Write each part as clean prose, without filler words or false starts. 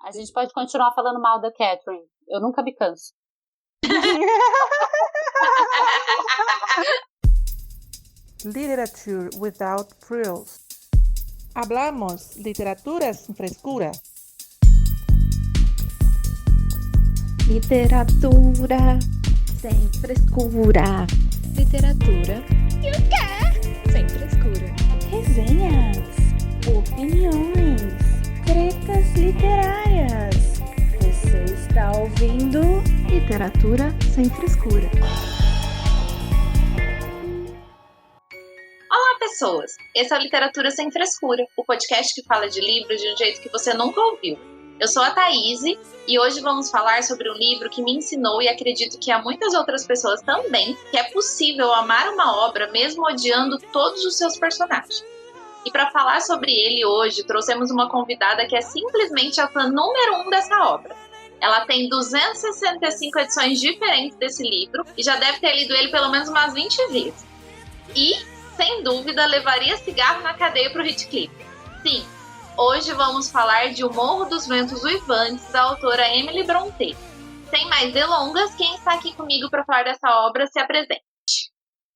A gente pode continuar falando mal da Catherine. Eu nunca me canso. Literature without frills. Hablamos literatura sin frescura. Literatura sem frescura. Literatura e o quê? Sem frescura. Resenhas, opiniões, tretas literárias. Você está ouvindo Literatura sem frescura. Olá, pessoas! Esse é o Literatura Sem Frescura, o podcast que fala de livros de um jeito que você nunca ouviu. Eu sou a Thaís e hoje vamos falar sobre um livro que me ensinou, e acredito que há muitas outras pessoas também, que é possível amar uma obra mesmo odiando todos os seus personagens. E para falar sobre ele hoje, trouxemos uma convidada que é simplesmente a fã número 1 dessa obra. Ela tem 265 edições diferentes desse livro e já deve ter lido ele pelo menos umas 20 vezes. E, sem dúvida, levaria cigarro na cadeia para o Heathcliff. Sim, hoje vamos falar de O Morro dos Ventos Uivantes, da autora Emily Brontë. Sem mais delongas, quem está aqui comigo para falar dessa obra se apresente.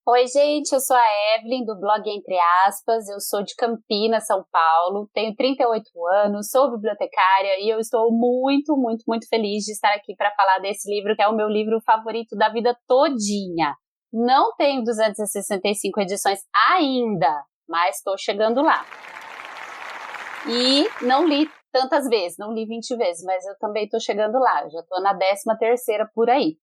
Oi, gente, eu sou a Evelyn, do blog Entre Aspas, eu sou de Campinas, São Paulo, tenho 38 anos, sou bibliotecária e eu estou muito, muito, muito feliz de estar aqui para falar desse livro, que é o meu livro favorito da vida todinha. Não tenho 265 edições ainda, mas estou chegando lá. E não li tantas vezes, não li 20 vezes, mas eu também estou chegando lá, já estou na 13ª por aí.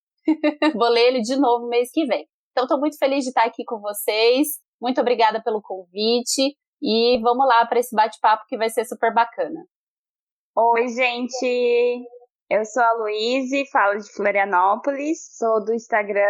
Vou ler ele de novo mês que vem. Então, estou muito feliz de estar aqui com vocês. Muito obrigada pelo convite. E vamos lá para esse bate-papo que vai ser super bacana. Oi, gente! Eu sou a Luíse, falo de Florianópolis. Sou do Instagram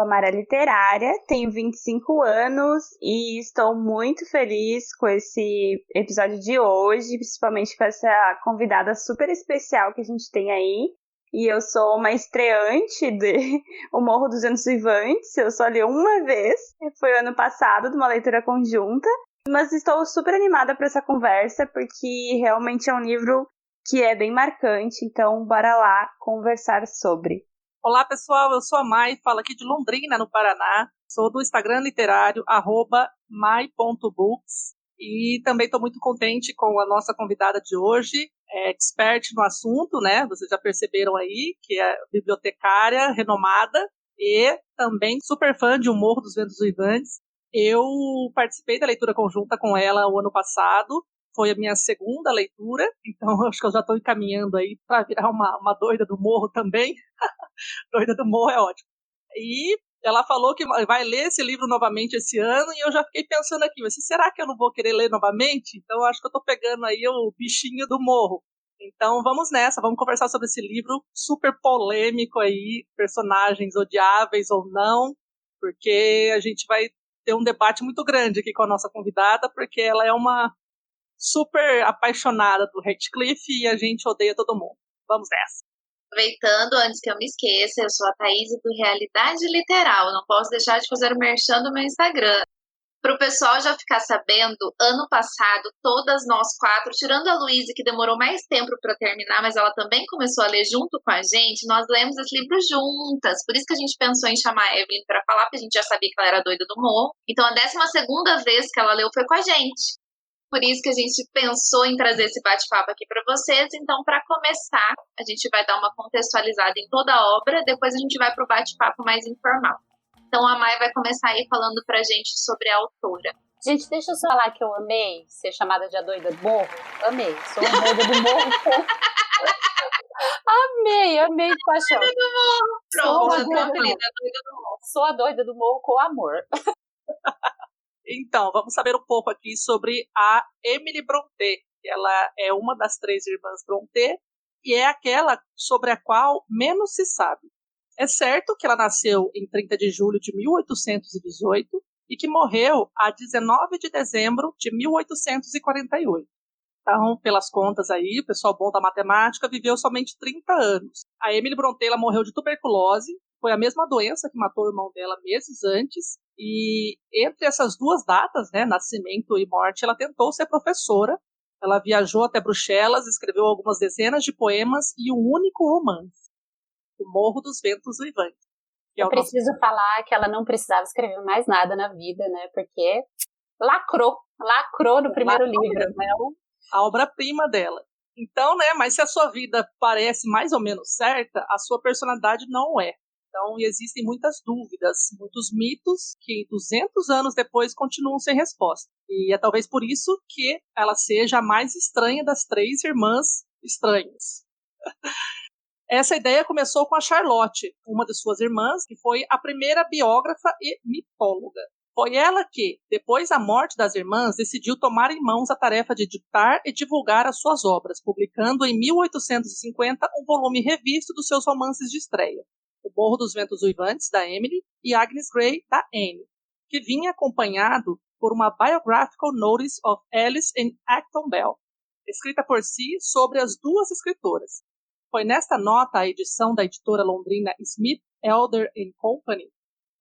@maraliterária. Tenho 25 anos e estou muito feliz com esse episódio de hoje, principalmente com essa convidada super especial que a gente tem aí. E eu sou uma estreante de O Morro dos Ventos Uivantes. Eu só li uma vez, foi ano passado, de uma leitura conjunta. Mas estou super animada para essa conversa, porque realmente é um livro que é bem marcante. Então, bora lá conversar sobre. Olá, pessoal, eu sou a Mai, falo aqui de Londrina, no Paraná. Sou do Instagram literário, @mai.books. E também estou muito contente com a nossa convidada de hoje, expert no assunto, né? Vocês já perceberam aí que é bibliotecária renomada e também super fã de O Morro dos Ventos Uivantes. Eu participei da leitura conjunta com ela o ano passado, foi a minha segunda leitura, então acho que eu já estou encaminhando aí para virar uma doida do morro também. Doida do morro é ótimo. E ela falou que vai ler esse livro novamente esse ano, e eu já fiquei pensando aqui, mas será que eu não vou querer ler novamente? Então acho que eu tô pegando aí o bichinho do morro. Então vamos nessa, vamos conversar sobre esse livro super polêmico aí, personagens odiáveis ou não, porque a gente vai ter um debate muito grande aqui com a nossa convidada, porque ela é uma super apaixonada do Heathcliff e a gente odeia todo mundo. Vamos nessa. Aproveitando, antes que eu me esqueça, eu sou a Thaís do Realidade Literal. Não posso deixar de fazer o merchan do meu Instagram. Para o pessoal já ficar sabendo, ano passado, todas nós 4, tirando a Luísa, que demorou mais tempo para terminar, mas ela também começou a ler junto com a gente, nós lemos esse livro juntas. Por isso que a gente pensou em chamar a Evelyn para falar, porque a gente já sabia que ela era doida do morro. Então, a 12ª vez que ela leu foi com a gente. Por isso que a gente pensou em trazer esse bate-papo aqui para vocês. Então, para começar, a gente vai dar uma contextualizada em toda a obra, depois a gente vai para o bate-papo mais informal. Então, a Mai vai começar aí falando pra gente sobre a autora. Gente, deixa eu só falar que eu amei ser chamada de a doida do morro. Amei, sou a doida do morro. Amei de paixão. Doida do morro. Pronto, já tô apelida, doida do morro. Sou a doida do morro com amor. Então, vamos saber um pouco aqui sobre a Emily Brontë. Ela é uma das 3 irmãs Brontë e é aquela sobre a qual menos se sabe. É certo que ela nasceu em 30 de julho de 1818 e que morreu a 19 de dezembro de 1848. Então, pelas contas aí, o pessoal bom da matemática viveu somente 30 anos. A Emily Brontë ela morreu de tuberculose, foi a mesma doença que matou o irmão dela meses antes, e entre essas duas datas, né, nascimento e morte, ela tentou ser professora, Ela viajou até Bruxelas, escreveu algumas dezenas de poemas e um único romance, O Morro dos Ventos Uivantes. Eu preciso falar que ela não precisava escrever mais nada na vida, né? Porque lacrou no primeiro livro. Né? A obra-prima dela. Então, né, mas se a sua vida parece mais ou menos certa, a sua personalidade não é. Então, existem muitas dúvidas, muitos mitos que 200 anos depois continuam sem resposta. E é talvez por isso que ela seja a mais estranha das 3 irmãs estranhas. Essa ideia começou com a Charlotte, uma de suas irmãs, que foi a primeira biógrafa e mitóloga. Foi ela que, depois da morte das irmãs, decidiu tomar em mãos a tarefa de editar e divulgar as suas obras, publicando em 1850 um volume revisto dos seus romances de estreia, O Morro dos Ventos Uivantes, da Emily, e Agnes Grey, da Anne, que vinha acompanhado por uma Biographical Notice of Alice and Acton Bell, escrita por si sobre as 2 escritoras. Foi nesta nota a edição da editora londrina Smith, Elder & Company,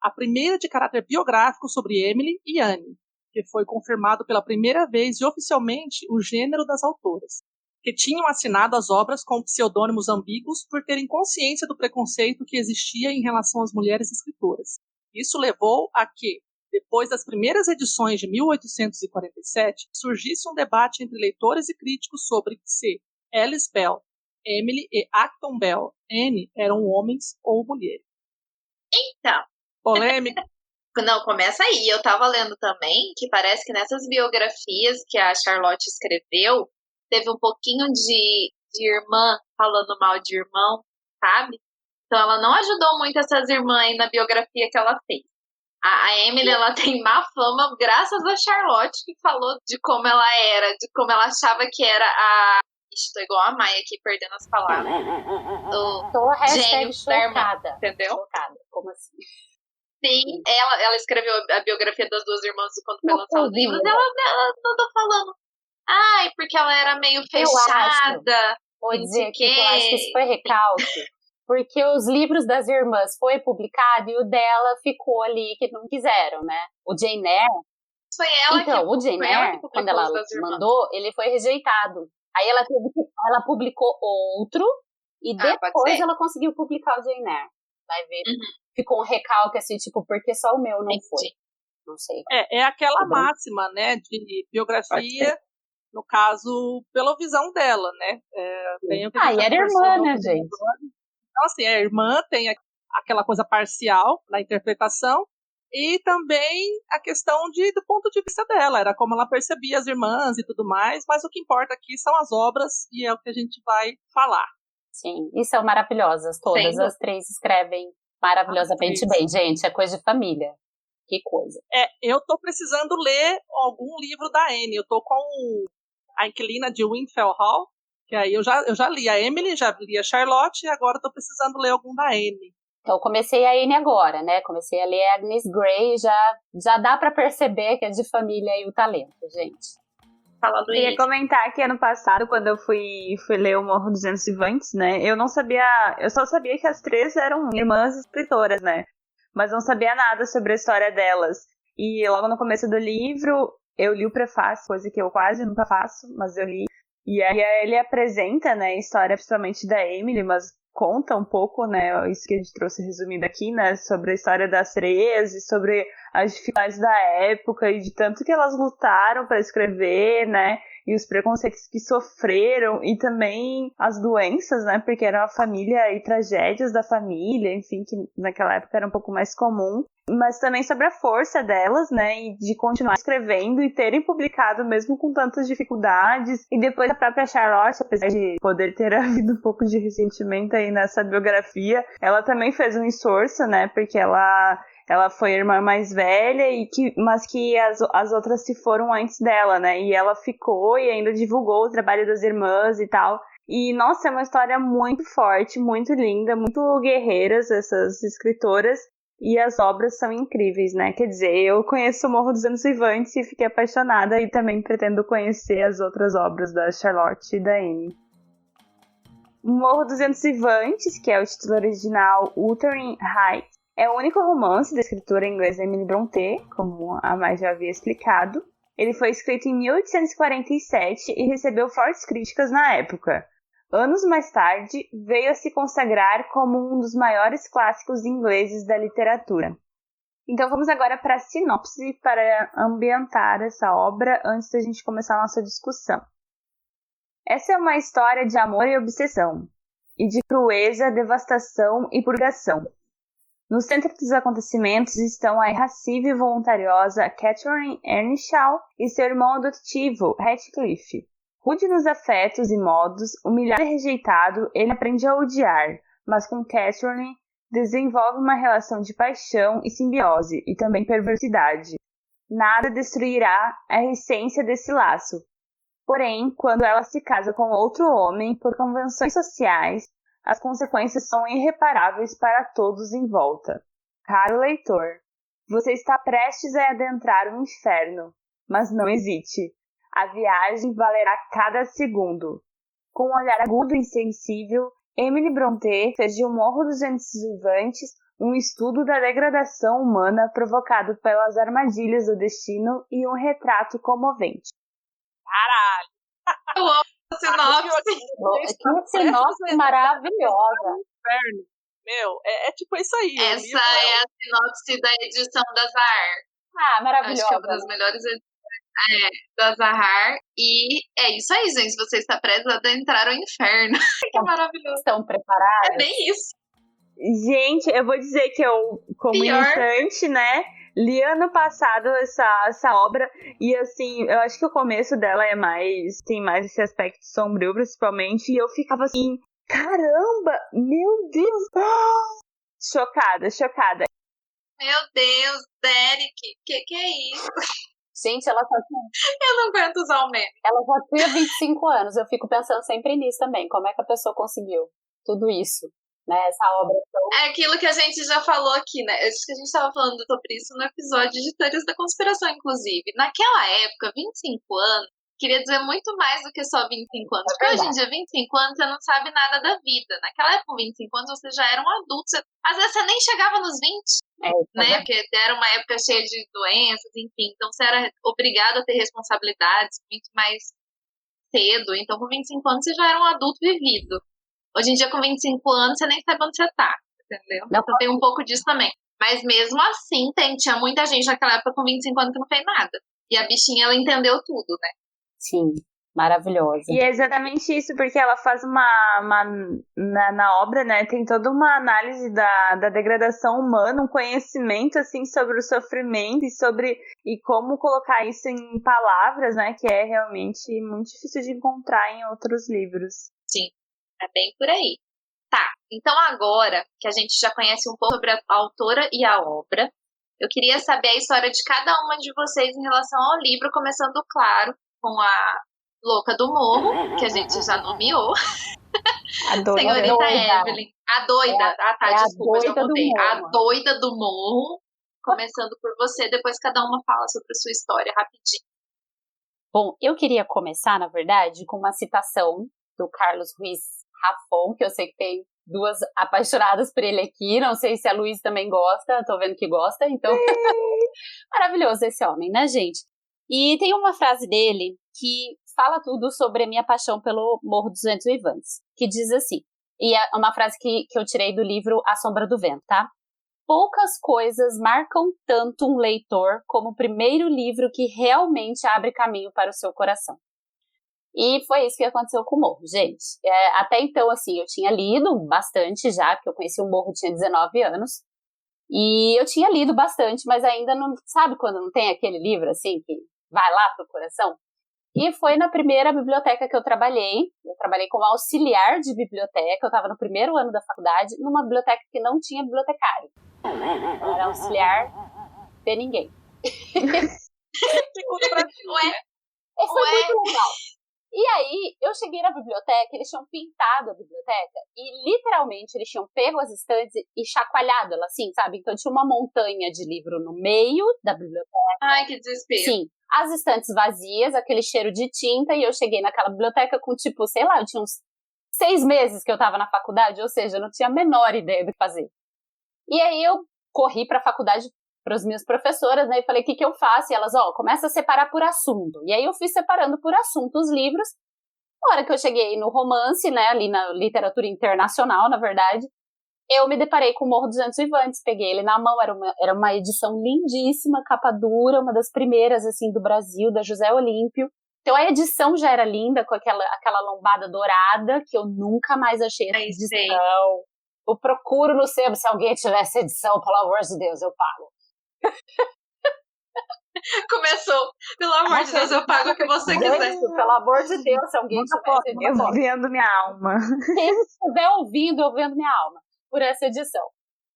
a primeira de caráter biográfico sobre Emily e Anne, que foi confirmado pela primeira vez e oficialmente o gênero das autoras, que tinham assinado as obras com pseudônimos ambíguos por terem consciência do preconceito que existia em relação às mulheres escritoras. Isso levou a que, depois das primeiras edições de 1847, surgisse um debate entre leitores e críticos sobre se Alice Bell, Emily e Acton Bell, Anne, eram homens ou mulheres. Então, polêmica. Não, começa aí. Eu tava lendo também que parece que nessas biografias que a Charlotte escreveu, teve um pouquinho de irmã falando mal de irmão, sabe? Então ela não ajudou muito essas irmãs aí na biografia que ela fez. A Emily, ela tem má fama graças a Charlotte, que falou de como ela era, de como ela achava que era a... Estou igual a Maia aqui, perdendo as palavras. Tô hashtag chocada. Entendeu? Chocada, como assim? Sim, ela escreveu a biografia das 2 irmãs quando foi lançar os livros, ela toda falando. Ai, porque ela era meio fechada. Vou dizer aqui que eu acho que isso foi recalque. Porque os livros das irmãs foi publicado e o dela ficou ali, que não quiseram, né? O Jane Eyre... Foi ela então, o Jane Eyre, quando ela mandou, ele foi rejeitado. Aí ela publicou outro e depois ela conseguiu publicar o Jane Eyre. Vai ver. Ficou um recalque assim, tipo, porque só o meu não foi. Não sei. É aquela máxima, né, de biografia, no caso, pela visão dela, né? E era irmã, né, gente? Então, assim, a irmã tem aquela coisa parcial na interpretação e também a questão do ponto de vista dela, era como ela percebia as irmãs e tudo mais, mas o que importa aqui são as obras e é o que a gente vai falar. Sim, e são maravilhosas todas, as 3 escrevem maravilhosamente bem, gente, é coisa de família, que coisa. Eu tô precisando ler algum livro da Anne, eu tô com A Inquilina de Windfell Hall, que aí eu já li a Emily, já li a Charlotte e agora tô precisando ler algum da Anne. Então, eu comecei a Anne agora, né? Comecei a ler a Agnes Grey, já dá pra perceber que é de família e o talento, gente. Fala, Luiz. Queria comentar que ano passado, quando eu fui ler O Morro dos Ventos Uivantes, né? Eu só sabia que as 3 eram irmãs escritoras, né? Mas não sabia nada sobre a história delas. E logo no começo do livro, eu li o prefácio, coisa que eu quase nunca faço, mas eu li. E aí ele apresenta, né, a história principalmente da Emily, mas conta um pouco, né, isso que a gente trouxe resumido aqui, né, sobre a história das 3 e sobre as dificuldades da época e de tanto que elas lutaram para escrever, né, e os preconceitos que sofreram e também as doenças, né, porque era uma família e tragédias da família, enfim, que naquela época era um pouco mais comum, mas também sobre a força delas, né, e de continuar escrevendo e terem publicado mesmo com tantas dificuldades. E depois a própria Charlotte, apesar de poder ter havido um pouco de ressentimento aí nessa biografia, ela também fez um esforço, né, porque ela foi a irmã mais velha, mas que as outras se foram antes dela, né, e ela ficou e ainda divulgou o trabalho das irmãs e tal. E, nossa, é uma história muito forte, muito linda, muito guerreiras essas escritoras. E as obras são incríveis, né? Quer dizer, eu conheço o Morro dos Ventos Uivantes e fiquei apaixonada e também pretendo conhecer as outras obras da Charlotte e da Anne. O Morro dos Ventos Uivantes, que é o título original Wuthering Heights, é o único romance da escritora inglesa Emily Brontë, como a Mai já havia explicado. Ele foi escrito em 1847 e recebeu fortes críticas na época. Anos mais tarde, veio a se consagrar como um dos maiores clássicos ingleses da literatura. Então vamos agora para a sinopse para ambientar essa obra antes da gente começar a nossa discussão. Essa é uma história de amor e obsessão, e de crueza, devastação e purgação. No centro dos acontecimentos estão a irracível e voluntariosa Catherine Earnshaw e seu irmão adotivo, Heathcliff. Rude nos afetos e modos, humilhado e rejeitado, ele aprende a odiar, mas com Catherine desenvolve uma relação de paixão e simbiose, e também perversidade. Nada destruirá a essência desse laço. Porém, quando ela se casa com outro homem por convenções sociais, as consequências são irreparáveis para todos em volta. Caro leitor, você está prestes a adentrar o inferno, mas não hesite. A viagem valerá cada segundo. Com um olhar agudo e insensível, Emily Brontë fez de O Morro dos Ventos Vivantes um estudo da degradação humana provocado pelas armadilhas do destino e um retrato comovente. Caralho! Eu amo a sinopse. Que sinopse maravilhosa. Inferno. Meu, é tipo isso aí. Essa é a sinopse da edição da Zahar. Ah, maravilhosa. Acho que é uma das melhores edições da Zahar. E é isso aí, gente. Você está prestes a adentrar o inferno. Que maravilhoso. Estão preparados? É bem isso. Gente, eu vou dizer que eu, como iniciante, né, li ano passado essa obra, e assim, eu acho que o começo dela tem mais esse aspecto sombrio, principalmente, e eu ficava assim, caramba, meu Deus, chocada. Meu Deus, Derek, que é isso? Gente, ela só tinha... Eu não aguento usar o meme. Ela já tinha 25 anos, eu fico pensando sempre nisso também, como é que a pessoa conseguiu tudo isso, né, essa obra tão... É aquilo que a gente já falou aqui, né? Acho que a gente estava falando sobre isso no episódio de Teorias da Conspiração, inclusive. Naquela época, 25 anos, queria dizer muito mais do que só 25 anos. Porque hoje em dia, 25 anos, você não sabe nada da vida. Naquela época, com 25 anos, você já era um adulto. Às vezes, você nem chegava nos 20, né? Porque era uma época cheia de doenças, enfim. Então, você era obrigado a ter responsabilidades muito mais cedo. Então, com 25 anos, você já era um adulto vivido. Hoje em dia, com 25 anos, você nem sabe onde você tá, entendeu? Então tem um pouco disso também. Mas mesmo assim, tinha muita gente naquela época com 25 anos que não fez nada. E a bichinha, ela entendeu tudo, né? Sim, maravilhosa. E é exatamente isso, porque ela faz na obra, né, tem toda uma análise da degradação humana, um conhecimento, assim, sobre o sofrimento e como colocar isso em palavras, né, que é realmente muito difícil de encontrar em outros livros. Sim. É bem por aí. Tá, então agora que a gente já conhece um pouco sobre a autora e a obra, eu queria saber a história de cada uma de vocês em relação ao livro, começando, claro, com a Louca do Morro, que a gente já nomeou. Senhorita Evelyn. A doida. Desculpa, já contei. A doida do morro. Começando por você, depois cada uma fala sobre a sua história rapidinho. Bom, eu queria começar, na verdade, com uma citação do Carlos Ruiz Zafón, que eu sei que tem duas apaixonadas por ele aqui, não sei se a Luiz também gosta, tô vendo que gosta, então maravilhoso esse homem, né, gente? E tem uma frase dele que fala tudo sobre a minha paixão pelo Morro dos Ventos Vivantes, que diz assim, e é uma frase que eu tirei do livro A Sombra do Vento, tá? Poucas coisas marcam tanto um leitor como o primeiro livro que realmente abre caminho para o seu coração. E foi isso que aconteceu com o Morro, gente. Até então, assim, eu tinha lido bastante já, porque eu conheci o Morro, tinha 19 anos. E eu tinha lido bastante, mas ainda não... Sabe quando não tem aquele livro, assim, que vai lá pro coração? E foi na primeira biblioteca que eu trabalhei. Eu trabalhei como auxiliar de biblioteca. Eu estava no primeiro ano da faculdade, numa biblioteca que não tinha bibliotecário. Eu era auxiliar de ninguém. Foi muito legal. E aí, eu cheguei na biblioteca, eles tinham pintado a biblioteca e, literalmente, eles tinham pego as estantes e chacoalhado ela, assim, sabe? Então, tinha uma montanha de livro no meio da biblioteca. Ai, que desespero. Sim. As estantes vazias, aquele cheiro de tinta, e eu cheguei naquela biblioteca com, tipo, sei lá, eu tinha uns 6 meses que eu tava na faculdade, ou seja, eu não tinha a menor ideia do que fazer. E aí, eu corri pra faculdade as minhas professoras, né, e falei, o que eu faço? E elas, começa a separar por assunto. E aí eu fui separando por assunto os livros. Na hora que eu cheguei no romance, né, ali na literatura internacional, na verdade, eu me deparei com o Morro dos Ventos Vivantes, peguei ele na mão, era uma edição lindíssima, capa dura, uma das primeiras, assim, do Brasil, da José Olímpio. Então a edição já era linda, com aquela lombada dourada, que eu nunca mais achei essa edição. Eu procuro no sebo, se alguém tiver essa edição, pelo amor de Deus, eu pago. Começou. Pelo amor de Deus, eu pago o que você quiser. Pelo amor de Deus, se alguém tiver essa edição. Eu vendo minha alma. Quem estiver ouvindo, eu vendo minha alma por essa edição.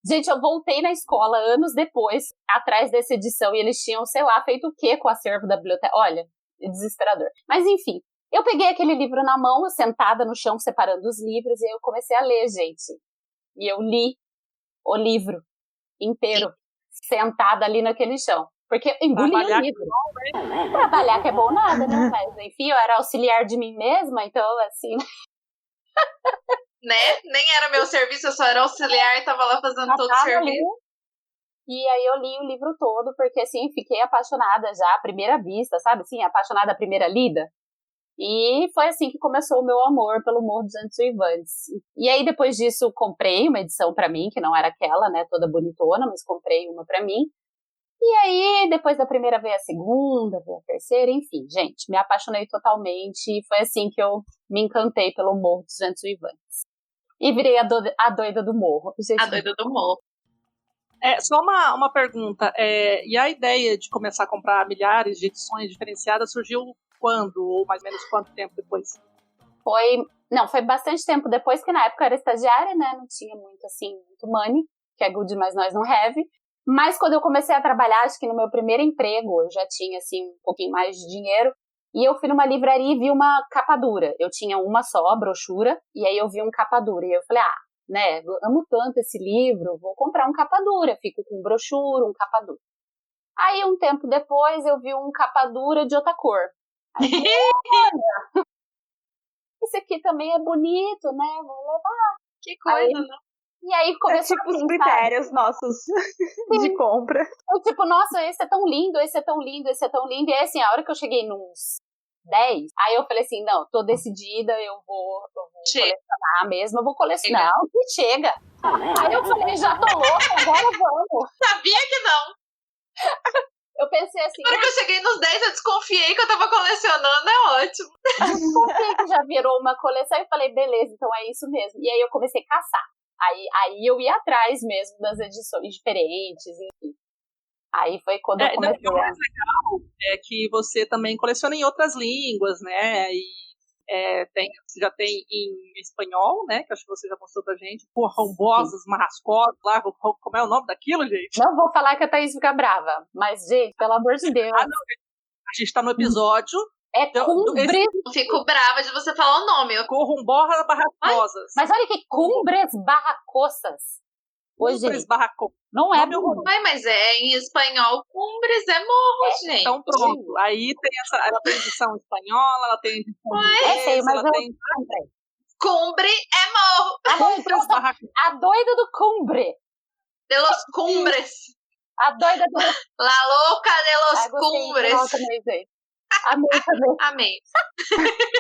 Gente, eu voltei na escola anos depois, atrás dessa edição, e eles tinham, sei lá, feito o quê com o acervo da biblioteca? Olha, é desesperador. Mas enfim, eu peguei aquele livro na mão, sentada no chão, separando os livros, e eu comecei a ler, gente. E eu li o livro inteiro, sentada ali naquele chão. Porque eu engoli o livro. Trabalhar que é bom nada, né? Mas enfim, eu era auxiliar de mim mesma, então assim... Né? Nem era meu serviço, eu só era auxiliar e tava lá fazendo todo o serviço. E aí eu li o livro todo, porque assim, fiquei apaixonada já à primeira vista, sabe? Assim, apaixonada à primeira lida. E foi assim que começou o meu amor pelo Morro dos Ventos Vivantes. E aí depois disso comprei uma edição pra mim, que não era aquela, né, toda bonitona, mas comprei uma pra mim. E aí depois da primeira veio a segunda, veio a terceira, enfim, gente, me apaixonei totalmente e foi assim que eu me encantei pelo Morro dos Ventos Vivantes. E virei a doida do morro. Gente, a doida do morro. Só uma pergunta. E a ideia de começar a comprar milhares de edições diferenciadas surgiu quando? Ou mais ou menos quanto tempo depois? Foi bastante tempo depois, que na época eu era estagiária, né? Não tinha muito, assim, muito money, que é good, mas nós não have. Mas quando eu comecei a trabalhar, acho que no meu primeiro emprego, eu já tinha, assim, um pouquinho mais de dinheiro. E eu fui numa livraria e vi uma capa dura. Eu tinha uma só, a brochura, e aí eu vi um capa dura. E eu falei, né, amo tanto esse livro, vou comprar um capa dura. Fico com brochura, um capa dura. Aí, um tempo depois, eu vi um capa dura de outra cor. Aí, olha, esse aqui também é bonito, né, vou levar. Que coisa, né? E aí começou tipo os critérios nossos de compra. Eu, tipo, nossa, esse é tão lindo, esse é tão lindo, esse é tão lindo. E aí, assim, a hora que eu cheguei nos 10, aí eu falei assim, não, tô decidida, eu vou colecionar mesmo, eu vou colecionar. Não, que chega. Aí eu falei, já tô louca, agora vamos. Sabia que não. Eu pensei assim... Na hora que eu cheguei nos 10, eu desconfiei que eu tava colecionando, é ótimo. Desconfiei que já virou uma coleção e falei, beleza, então é isso mesmo. E aí eu comecei a caçar. Aí eu ia atrás mesmo das edições diferentes, enfim. Aí foi quando eu comecei a... O mais legal é que você também coleciona em outras línguas, né? E você já tem em espanhol, né? Que acho que você já mostrou pra gente. Rombosas, marrascosas, lá. Como é o nome daquilo, gente? Não vou falar que a Thaís fica brava. Mas, gente, pelo amor de Deus. Não, a gente tá no episódio... Cumbres. Fico brava de você falar o nome. Corrumborras barracosas. Mas olha que cumbres barracosas. Cumbres barracosas. Não é morro. Mas em espanhol, cumbres é morro, gente. Então pronto. Aí tem ela tem edição espanhola, ela tem edição inglesa, mas ela tem... Cumbre é morro. Cumbres barracosas. A doida do cumbre. De los cumbres. A doida do... La louca de los cumbres. Amei também. Amei.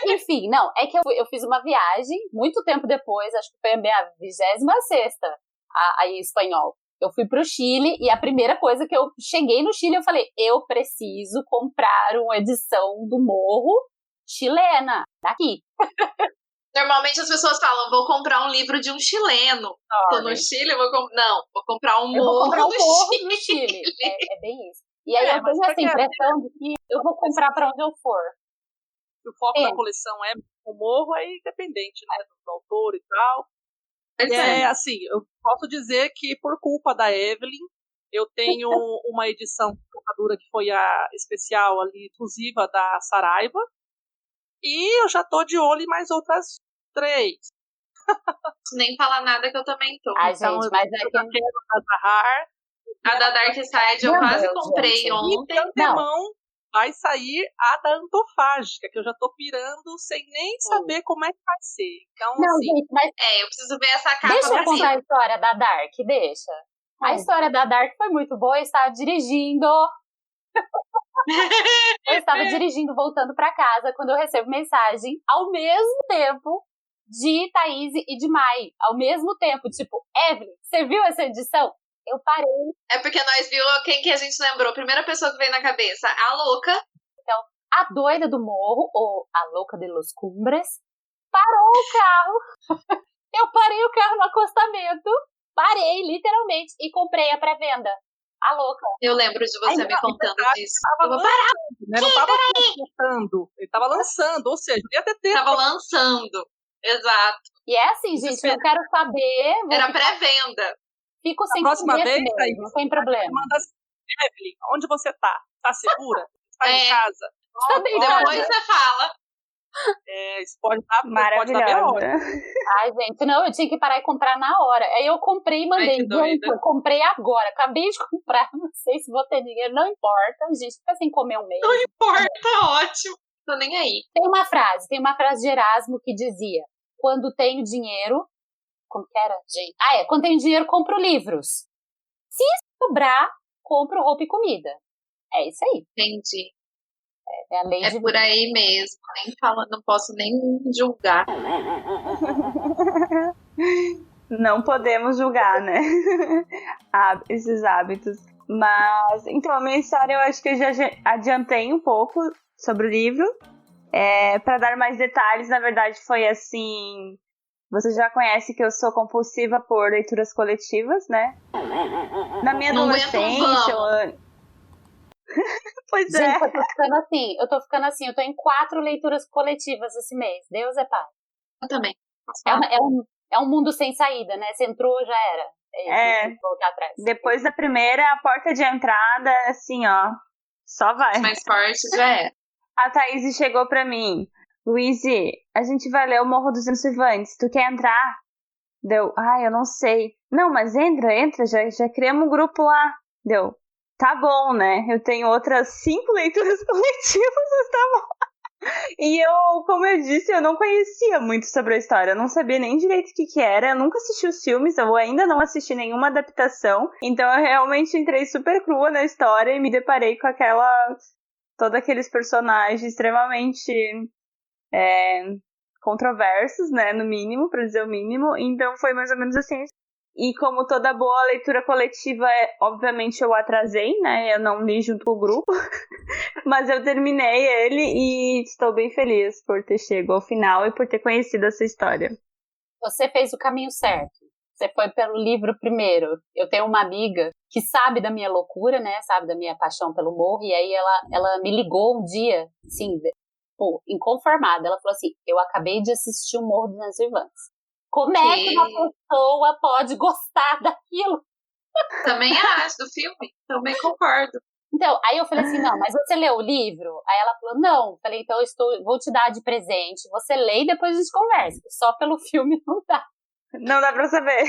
Enfim, não, é que eu fiz uma viagem, muito tempo depois, acho que foi a minha 26ª em espanhol. Eu fui pro Chile e a primeira coisa que eu cheguei no Chile, eu falei, eu preciso comprar uma edição do Morro chilena, daqui. Normalmente as pessoas falam, vou comprar um livro de um chileno. Tô no Chile, vou comprar um morro no Chile. É bem isso. E aí eu tenho essa impressão de que eu vou comprar pra onde eu for. O foco da coleção é o morro, é independente, né, do autor e tal. Assim, eu posso dizer que por culpa da Evelyn, eu tenho uma edição dura que foi a especial ali, exclusiva da Saraiva, e eu já tô de olho em mais outras 3. Nem falar nada que eu também tô. Então, gente, mas eu quero a Zahar. A da Dark Side eu quase comprei ontem. E de antemão vai sair a da Antofágica, que eu já tô pirando sem nem saber como é que vai ser. Então, não, assim, gente, mas... eu preciso ver essa capa. Deixa eu contar a história da Dark, deixa. A história da Dark foi muito boa, eu estava dirigindo. Eu estava dirigindo, voltando para casa, quando eu recebo mensagem ao mesmo tempo de Thaís e de Mai. Ao mesmo tempo, tipo, Evelyn, você viu essa edição? Eu parei. É porque nós viu quem que a gente lembrou. A primeira pessoa que veio na cabeça, a louca. Então, a doida do morro, ou a louca de Los Cumbres, parou o carro. Eu parei o carro no acostamento, parei, literalmente, e comprei a pré-venda. A louca. Eu lembro de você me contando disso. Eu vou parar. Né? Não estava lançando, ele estava lançando, ou seja, ia ter tempo. Tava lançando, exato. E é assim, gente, eu quero saber. Era pré-venda. Fico sem próxima vez, mesmo, aí, não tem problema. Manda assim, Evelyn, onde você tá? Tá segura? Tá em casa? Depois você fala. Isso pode dar Maravilhosa. Ai, gente, não, eu tinha que parar e comprar na hora. Aí eu comprei e mandei. Gente, eu comprei agora. Acabei de comprar, não sei se vou ter dinheiro, não importa. A gente fica sem comer um mês. Não importa, ótimo. Tô nem aí. Tem uma frase de Erasmo que dizia: quando tenho dinheiro. Como que era, gente? Quando tenho dinheiro, compro livros. Se sobrar, compro roupa e comida. É isso aí. Entendi. É a lei de por aí mesmo. Nem falo, não posso nem julgar. Não podemos julgar, né? Esses hábitos. Mas, então, a minha história eu acho que eu já adiantei um pouco sobre o livro. Para dar mais detalhes, na verdade, foi assim. Você já conhece que eu sou compulsiva por leituras coletivas, né? Na minha adolescência. Pois gente, é. Eu tô ficando assim, eu tô em 4 leituras coletivas esse mês. Deus é pai. Eu também. É um mundo sem saída, né? Você entrou, já era. Voltar atrás. Depois da primeira, a porta de entrada, assim, ó, só vai. Mais forte já é. A Thaís chegou pra mim. Luíse, a gente vai ler o Morro dos Insurvantes. Tu quer entrar? Deu, eu não sei. Não, mas entra, já criamos um grupo lá. Deu, tá bom, né? Eu tenho outras 5 leituras coletivas, mas tá bom. E como eu disse, eu não conhecia muito sobre a história. Eu não sabia nem direito o que era. Eu nunca assisti os filmes, eu ainda não assisti nenhuma adaptação. Então eu realmente entrei super crua na história e me deparei com todos aqueles personagens extremamente controversos, né, no mínimo, para dizer o mínimo. Então foi mais ou menos assim. E como toda boa leitura coletiva, obviamente eu atrasei, né, eu não li junto com o grupo, mas eu terminei ele e estou bem feliz por ter chegado ao final e por ter conhecido essa história. Você fez o caminho certo. Você foi pelo livro primeiro. Eu tenho uma amiga que sabe da minha loucura, né, sabe da minha paixão pelo morro, e aí ela me ligou um dia, assim, inconformada. Ela falou assim: eu acabei de assistir o Morro dos Insurvantes. Como é que uma pessoa pode gostar daquilo? Também acho do filme, também concordo. Então, aí eu falei assim: não, mas você leu o livro? Aí ela falou: não. Falei: então vou te dar de presente, você lê e depois a gente conversa. Só pelo filme não dá. Não dá pra saber.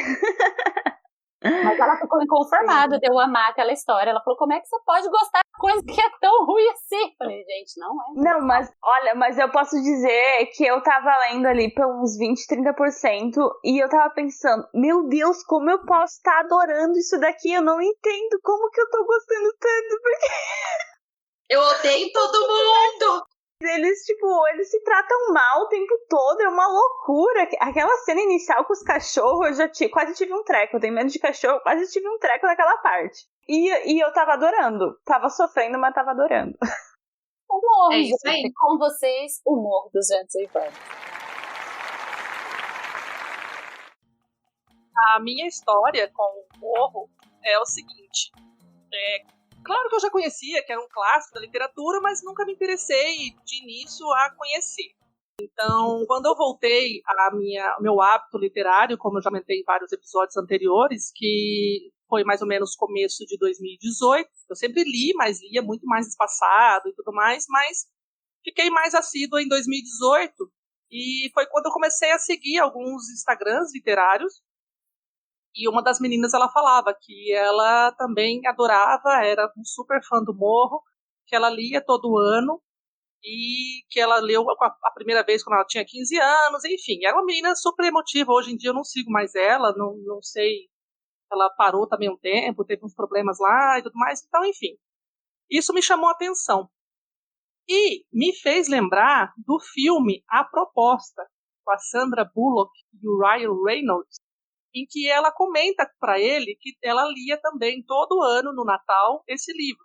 Mas ela ficou inconformada de eu amar aquela história. Ela falou: como é que você pode gostar de coisa que é tão ruim assim? Eu falei: gente, não é. Não, mas olha, mas eu posso dizer que eu tava lendo ali por uns 20-30% e eu tava pensando: meu Deus, como eu posso estar adorando isso daqui? Eu não entendo como que eu tô gostando tanto, porque eu odeio todo mundo. Eles se tratam mal o tempo todo, é uma loucura. Aquela cena inicial com os cachorros, eu já quase tive um treco. Eu tenho medo de cachorro, quase tive um treco naquela parte. E eu tava adorando. Tava sofrendo, mas tava adorando. O morro, é isso aí. Com vocês, o Morro dos Insurvantes. A minha história com o morro é o seguinte. Claro que eu já conhecia, que era um clássico da literatura, mas nunca me interessei de início a conhecer. Então, quando eu voltei ao meu hábito literário, como eu já comentei em vários episódios anteriores, que foi mais ou menos começo de 2018, eu sempre li, mas lia muito mais espaçado e tudo mais, mas fiquei mais assídua em 2018, e foi quando eu comecei a seguir alguns Instagrams literários. E uma das meninas, ela falava que ela também adorava, era um super fã do Morro, que ela lia todo ano, e que ela leu a primeira vez quando ela tinha 15 anos, enfim. Era uma menina super emotiva. Hoje em dia eu não sigo mais ela, não sei ela parou também um tempo, teve uns problemas lá e tudo mais. Então, enfim, isso me chamou a atenção. E me fez lembrar do filme A Proposta, com a Sandra Bullock e o Ryan Reynolds, em que ela comenta para ele que ela lia também todo ano no Natal esse livro.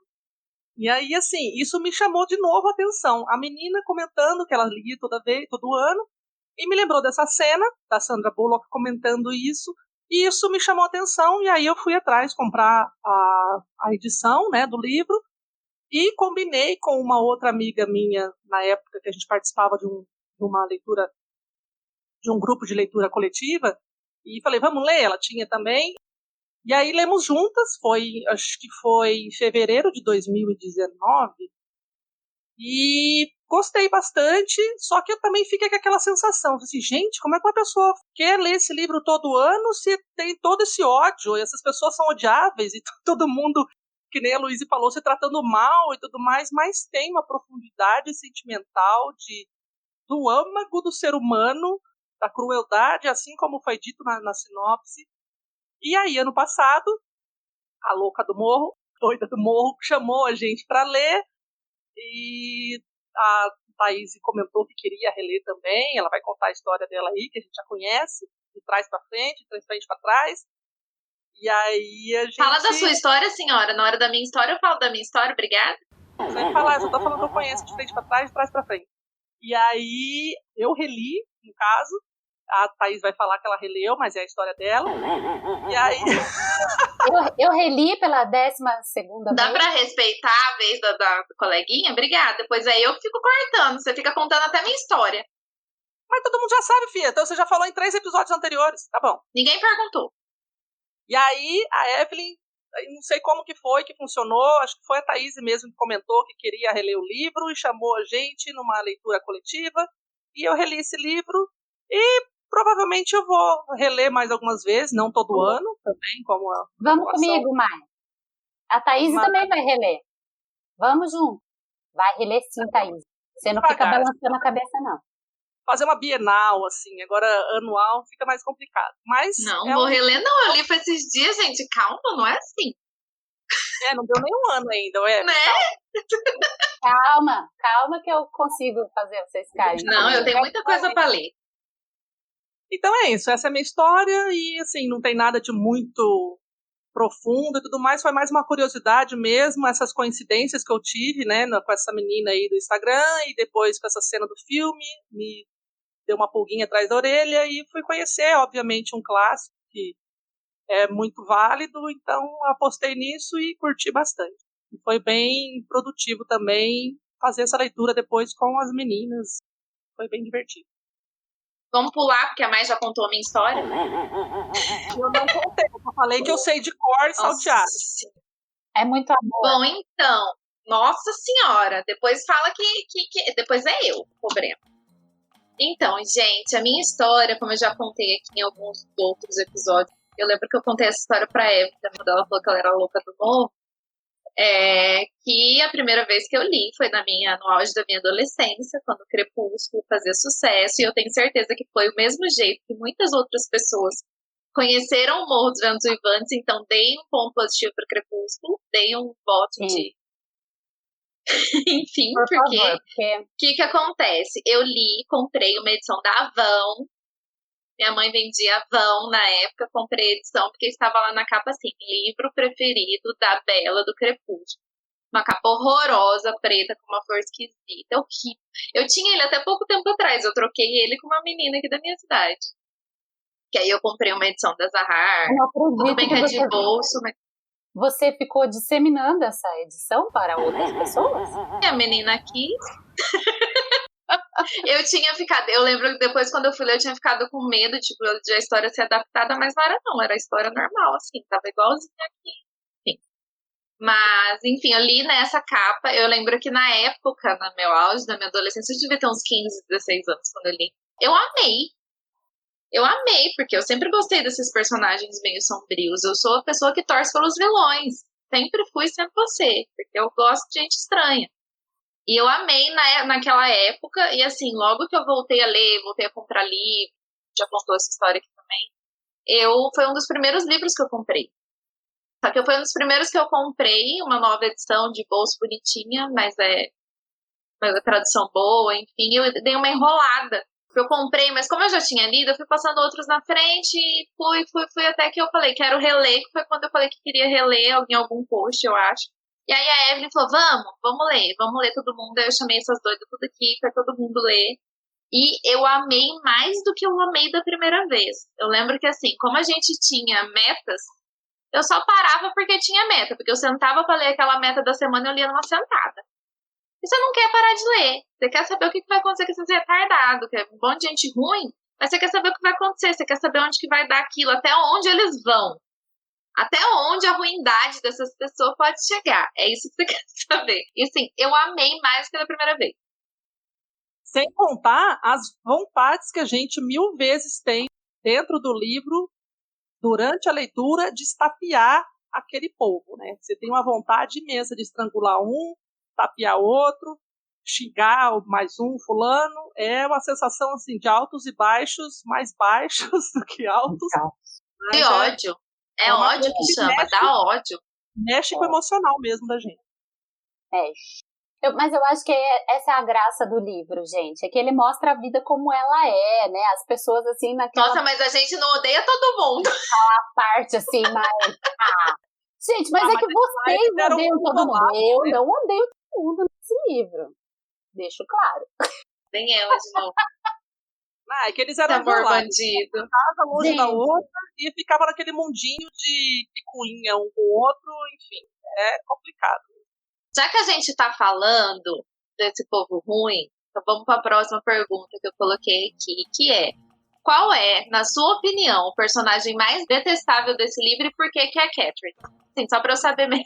E aí, assim, isso me chamou de novo a atenção. A menina comentando que ela lia todo ano, e me lembrou dessa cena da Sandra Bullock comentando isso, e isso me chamou a atenção, e aí eu fui atrás comprar a edição, né, do livro, e combinei com uma outra amiga minha, na época que a gente participava de uma leitura, de um grupo de leitura coletiva, e falei, vamos ler? Ela tinha também. E aí lemos juntas, acho que foi em fevereiro de 2019, e gostei bastante, só que eu também fiquei com aquela sensação, assim, gente, como é que uma pessoa quer ler esse livro todo ano se tem todo esse ódio, e essas pessoas são odiáveis, e todo mundo, que nem a Luísa falou, se tratando mal e tudo mais, mas tem uma profundidade sentimental do âmago do ser humano, da crueldade, assim como foi dito na sinopse. E aí, ano passado, a louca do morro, doida do morro, chamou a gente para ler, e a Thaís comentou que queria reler também. Ela vai contar a história dela aí, que a gente já conhece, de trás para frente, de frente para trás. E aí a gente... Fala da sua história, senhora. Na hora da minha história, eu falo da minha história, obrigada. Não sei falar, eu só tô falando que eu conheço de frente para trás, de trás para frente. E aí eu reli, no caso. A Thaís vai falar que ela releu, mas é a história dela. E aí... eu reli pela 12ª vez. Dá pra respeitar a vez da coleguinha? Obrigada. Depois é eu que fico cortando. Você fica contando até a minha história. Mas todo mundo já sabe, filha. Então você já falou em 3 episódios anteriores. Tá bom. Ninguém perguntou. E aí a Evelyn, não sei como que foi, que funcionou. Acho que foi a Thaís mesmo que comentou que queria reler o livro e chamou a gente numa leitura coletiva. E eu reli esse livro e... provavelmente eu vou reler mais algumas vezes, não todo ano, também, como a... Vamos comigo, Maia. A Thaís também vai reler. Vamos junto. Vai reler sim, Thaís. Você não fica balançando a cabeça, não. Fazer uma bienal, assim, agora anual fica mais complicado. Mas não vou reler, não. Eu li pra esses dias, gente. Calma, não é assim. Não deu nem um ano ainda, né? Calma que eu consigo fazer vocês ficarem. Não, eu tenho muita coisa pra ler. Então é isso, essa é a minha história e, assim, não tem nada de muito profundo e tudo mais, foi mais uma curiosidade mesmo, essas coincidências que eu tive, né, com essa menina aí do Instagram e depois com essa cena do filme, me deu uma pulguinha atrás da orelha e fui conhecer, obviamente, um clássico que é muito válido, então apostei nisso e curti bastante. E foi bem produtivo também fazer essa leitura depois com as meninas, foi bem divertido. Vamos pular, porque a Mai já contou a minha história. Eu não contei, eu falei que eu sei de cor e salteado. É muito amor. Bom, então, nossa senhora, depois fala que depois é eu o problema. Então, gente, a minha história, como eu já contei aqui em alguns outros episódios, eu lembro que eu contei essa história pra Eva, quando ela falou que ela era louca do morro, que a primeira vez que eu li foi no auge da minha adolescência, quando o Crepúsculo fazia sucesso, e eu tenho certeza que foi o mesmo jeito que muitas outras pessoas conheceram o Morro dos Ventos Uivantes, então dei um ponto positivo para o Crepúsculo, dei um voto de... Enfim, porque o que acontece? Eu li, comprei uma edição da Avon, minha mãe vendia Avon na época, comprei a edição porque estava lá na capa assim, livro preferido da Bela do Crepúsculo. Uma capa horrorosa, preta, com uma flor esquisita, horrível. Eu tinha ele até pouco tempo atrás, eu troquei ele com uma menina aqui da minha cidade. Que aí eu comprei uma edição da Zahar, tudo bem que é de bolso, mas... Você ficou disseminando essa edição para outras pessoas? A menina aqui... Eu lembro que depois quando eu fui ler, eu tinha ficado com medo, tipo, de a história ser adaptada, mas não era não, era a história normal, assim, tava igualzinha aqui, enfim. Mas, enfim, eu li nessa capa, eu lembro que na época, no meu auge, na minha adolescência, eu devia ter uns 15, 16 anos quando eu li. Eu amei, porque eu sempre gostei desses personagens meio sombrios, eu sou a pessoa que torce pelos vilões, sempre fui sendo você, porque eu gosto de gente estranha. E eu amei naquela época, e assim, logo que eu voltei a ler, voltei a comprar livro, já contou essa história aqui também, foi um dos primeiros livros que eu comprei. Só que foi um dos primeiros que eu comprei, uma nova edição de bolso bonitinha, mas a tradução boa, enfim, eu dei uma enrolada. Eu comprei, mas como eu já tinha lido, eu fui passando outros na frente e fui até que eu falei, quero reler, que foi quando eu falei que queria reler em algum post, eu acho. E aí a Evelyn falou, vamos ler todo mundo. Aí eu chamei essas doidas tudo aqui pra todo mundo ler. E eu amei mais do que eu amei da primeira vez. Eu lembro que assim, como a gente tinha metas, eu só parava porque tinha meta, porque eu sentava pra ler aquela meta da semana e eu lia numa sentada. E você não quer parar de ler. Você quer saber o que vai acontecer com esses retardados, que é um monte de gente ruim, mas você quer saber o que vai acontecer, você quer saber onde que vai dar aquilo, até onde eles vão. Até onde a ruindade dessas pessoas pode chegar. É isso que você quer saber. E assim, eu amei mais que da primeira vez. Sem contar as vontades que a gente 1000 vezes tem dentro do livro, durante a leitura, de estapear aquele povo, né? Você tem uma vontade imensa de estrangular um, tapear outro, xingar mais um fulano. É uma sensação assim de altos e baixos, mais baixos do que altos. Que ódio. É ódio que chama, dá ódio. Mexe com o emocional mesmo da gente. Mas eu acho que essa é a graça do livro, gente. É que ele mostra a vida como ela é, né? As pessoas assim naquela... Nossa, mas a gente não odeia todo mundo. A parte assim, mas... Gente, mas é que vocês odeiam todo mundo. Eu não odeio todo mundo nesse livro. Deixo claro. Nem ela de novo. É que eles eram amor bandido. Casa longe da outra e ficava naquele mundinho de picuinha um com o outro, enfim, é complicado. Já que a gente tá falando desse povo ruim, então vamos para a próxima pergunta que eu coloquei aqui, que é: qual é, na sua opinião, o personagem mais detestável desse livro e por que é a Catherine? Sim, só para eu saber mesmo.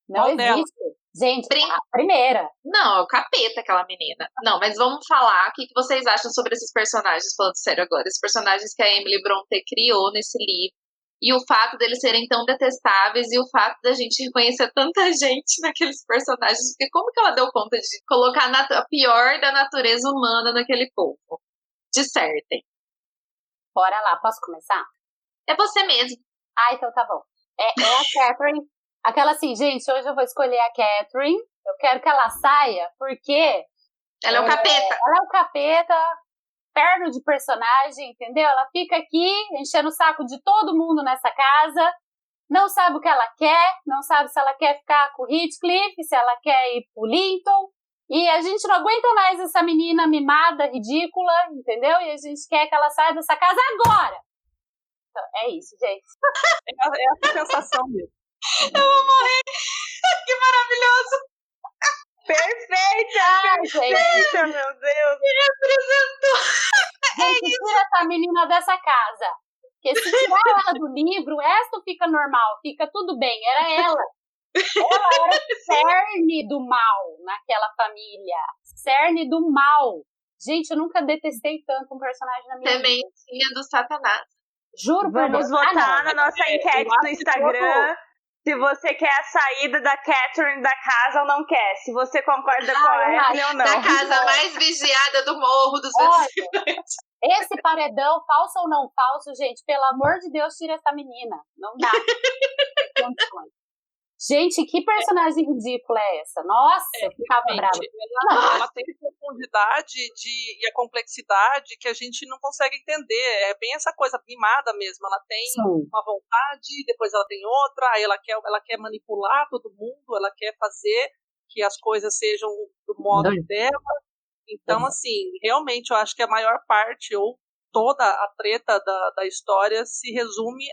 Não existe. Gente, a primeira. Não, é o capeta aquela menina. Não, mas vamos falar o que vocês acham sobre esses personagens, falando sério agora. Esses personagens que a Emily Brontë criou nesse livro. E o fato deles serem tão detestáveis e o fato da gente reconhecer tanta gente naqueles personagens. Porque como que ela deu conta de colocar a pior da natureza humana naquele povo? Dissertem. Bora lá, posso começar? É você mesmo. Então tá bom. É a Catherine. Aquela assim, gente, hoje eu vou escolher a Catherine. Eu quero que ela saia, porque... Ela é o capeta. Ela é o capeta, perno de personagem, entendeu? Ela fica aqui, enchendo o saco de todo mundo nessa casa. Não sabe o que ela quer, não sabe se ela quer ficar com o Heathcliff, se ela quer ir pro Linton. E a gente não aguenta mais essa menina mimada, ridícula, entendeu? E a gente quer que ela saia dessa casa agora. Então, é isso, gente. É essa sensação mesmo. Eu vou morrer! Que maravilhoso! Perfeita, meu Deus! Me representou! Gente, tira essa menina dessa casa. Porque se tirar ela do livro, esta fica normal, fica tudo bem. Era ela. Ela era o cerne do mal naquela família. Cerne do mal. Gente, eu nunca detestei tanto um personagem na minha vida. Sementinha do Satanás. Juro por Deus. Vamos votar na nossa enquete no Instagram. Se você quer a saída da Catherine da casa ou não quer. Se você concorda com a Evelyn ou não. Da casa mais vigiada do morro dos assassinos. Esse paredão, falso ou não falso, gente, pelo amor de Deus, tira essa menina. Não dá. Gente, que personagem ridícula é essa? Nossa, eu ficava brava. Ela tem profundidade e a complexidade que a gente não consegue entender. É bem essa coisa mimada mesmo. Ela tem uma vontade, depois ela tem outra, aí ela quer manipular todo mundo, ela quer fazer que as coisas sejam do modo dela. Então, assim, realmente eu acho que a maior parte, ou toda a treta da história, se resume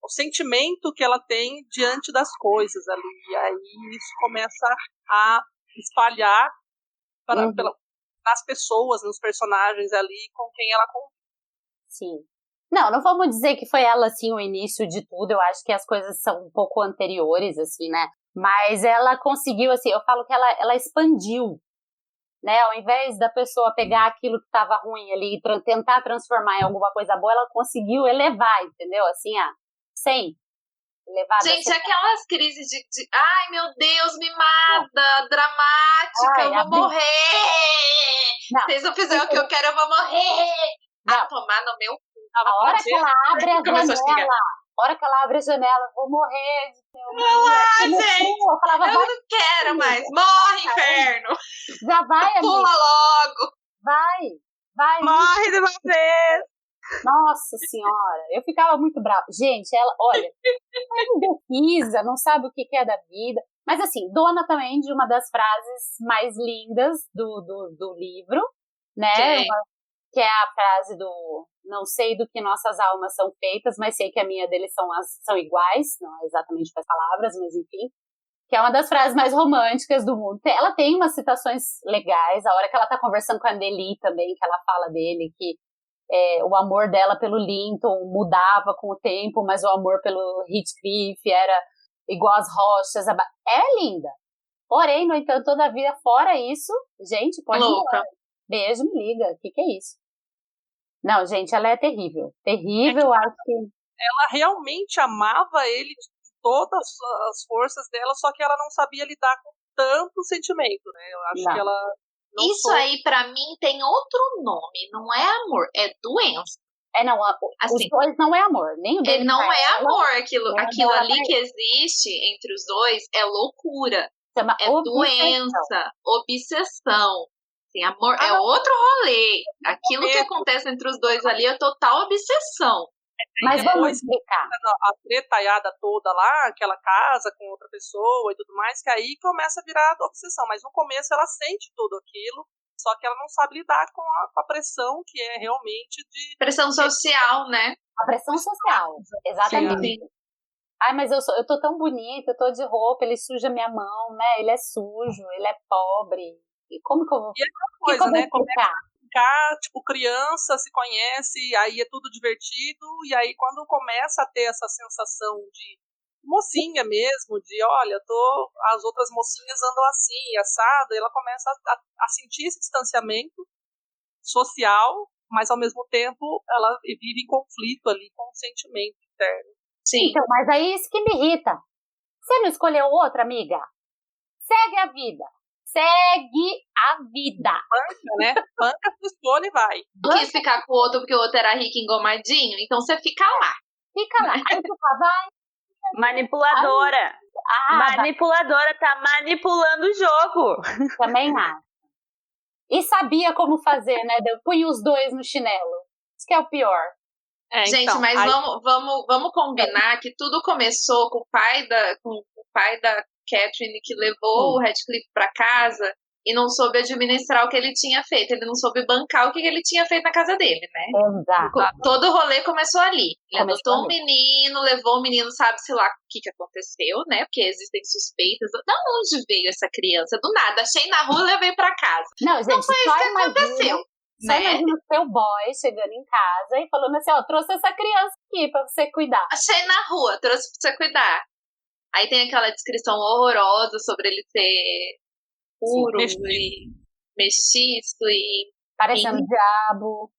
o sentimento que ela tem diante das coisas ali. E aí isso começa a espalhar nas pessoas, nos personagens ali com quem ela convive. Sim. Não vamos dizer que foi ela, assim, o início de tudo. Eu acho que as coisas são um pouco anteriores, assim, né? Mas ela conseguiu, assim, eu falo que ela expandiu, né? Ao invés da pessoa pegar aquilo que estava ruim ali e tentar transformar em alguma coisa boa, ela conseguiu elevar, entendeu? Assim, sem levar. Gente, aquelas crises de ai meu Deus, mimada, dramática, eu vou morrer. Vocês não fizeram o que eu quero, eu vou morrer. Tomar no meu cu. A hora que ela abre a janela, A hora que ela abre a janela, vou morrer de gente, eu falava, eu não quero mais. Morre, inferno. Já vai, amiga. Pula logo. Vai. Morre de uma vez. Nossa senhora, eu ficava muito brava. Gente, ela, olha, ela indecisa, não sabe o que é da vida. Mas assim, dona também de uma das frases mais lindas do livro, né? Que é a frase do não sei do que nossas almas são feitas, mas sei que a minha deles são iguais, não é exatamente com as palavras, mas enfim. Que é uma das frases mais românticas do mundo. Ela tem umas citações legais, a hora que ela tá conversando com a Anneli também, que ela fala dele, que o amor dela pelo Linton mudava com o tempo, mas o amor pelo Heathcliff era igual às rochas. É linda. Porém, no entanto, todavia, fora isso, gente, pode ir. Beijo, me liga. O que é isso? Não, gente, ela é terrível. Terrível, acho que... Ela realmente amava ele de todas as forças dela, só que ela não sabia lidar com tanto sentimento, né? Eu acho que ela... Isso aí, pra mim, tem outro nome. Não é amor, é doença. Não, assim, os dois não é amor. Nem o dele não é ela, amor. Aquilo ali que existe entre os dois é loucura. É doença, obsessão. Assim, amor é outro rolê. Aquilo que acontece entre os dois ali é total obsessão. Mas vamos explicar. A tretaiada toda lá, que ela casa com outra pessoa e tudo mais, que aí começa a virar obsessão. Mas no começo ela sente tudo aquilo, só que ela não sabe lidar com a pressão que é realmente de... Pressão social, né? A pressão social, exatamente. Sim. Ai, mas eu tô tão bonita, eu tô de roupa, ele suja minha mão, né? Ele é sujo, ele é pobre. E como que eu vou... E é uma coisa, né? Começa a ficar, tipo, criança se conhece, aí é tudo divertido, e aí quando começa a ter essa sensação de mocinha mesmo, de olha, as outras mocinhas andam assim, assado, ela começa a sentir esse distanciamento social, mas ao mesmo tempo ela vive em conflito ali com o sentimento interno. Sim. Então, mas aí isso que me irrita. Você não escolheu outra, amiga? Segue a vida. Segue a vida. Banca, né? Banca sua escolha e vai. Não quis ficar com o outro porque o outro era rico e engomadinho, então você fica lá. Fica lá. Aí tu fala, vai. Manipuladora. Manipuladora, tá manipulando o jogo. Também acho. E sabia como fazer, né? Punha os dois no chinelo. Isso que é o pior. Gente, então, mas vamos combinar que tudo começou com o pai da Catherine, que levou o Heathcliff para casa e não soube administrar o que ele tinha feito. Ele não soube bancar o que ele tinha feito na casa dele, né? Exato. Todo o rolê começou ali. Ele adotou um menino, levou o menino, sabe-se lá o que aconteceu, né? Porque existem suspeitas. Da onde veio essa criança? Do nada. Achei na rua e levei para casa. Não, gente, não foi isso que aconteceu. Só imagina o seu boy chegando em casa e falando assim, trouxe essa criança aqui pra você cuidar. Achei na rua, trouxe pra você cuidar. Aí tem aquela descrição horrorosa sobre ele ser puro e mestiço e... parecendo o diabo.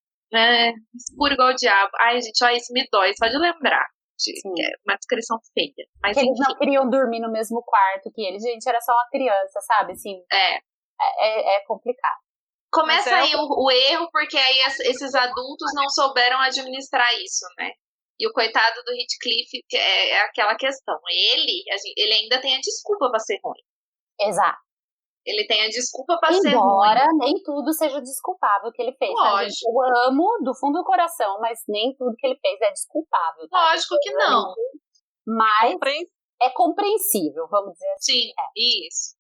Escuro igual o diabo. Ai, gente, isso me dói só de lembrar. É uma descrição feia. Mas eles não queriam dormir no mesmo quarto que ele. Gente, era só uma criança, sabe? Assim, é complicado. Começa aí o erro, porque aí esses adultos não souberam administrar isso, né? E o coitado do Heathcliff é aquela questão. Ele ainda tem a desculpa pra ser ruim. Exato. Ele tem a desculpa pra ser ruim. Embora nem tudo seja desculpável que ele fez. Lógico. Eu amo do fundo do coração, mas nem tudo que ele fez é desculpável. Tá? Lógico que não. Mas é compreensível, vamos dizer assim. Sim, isso.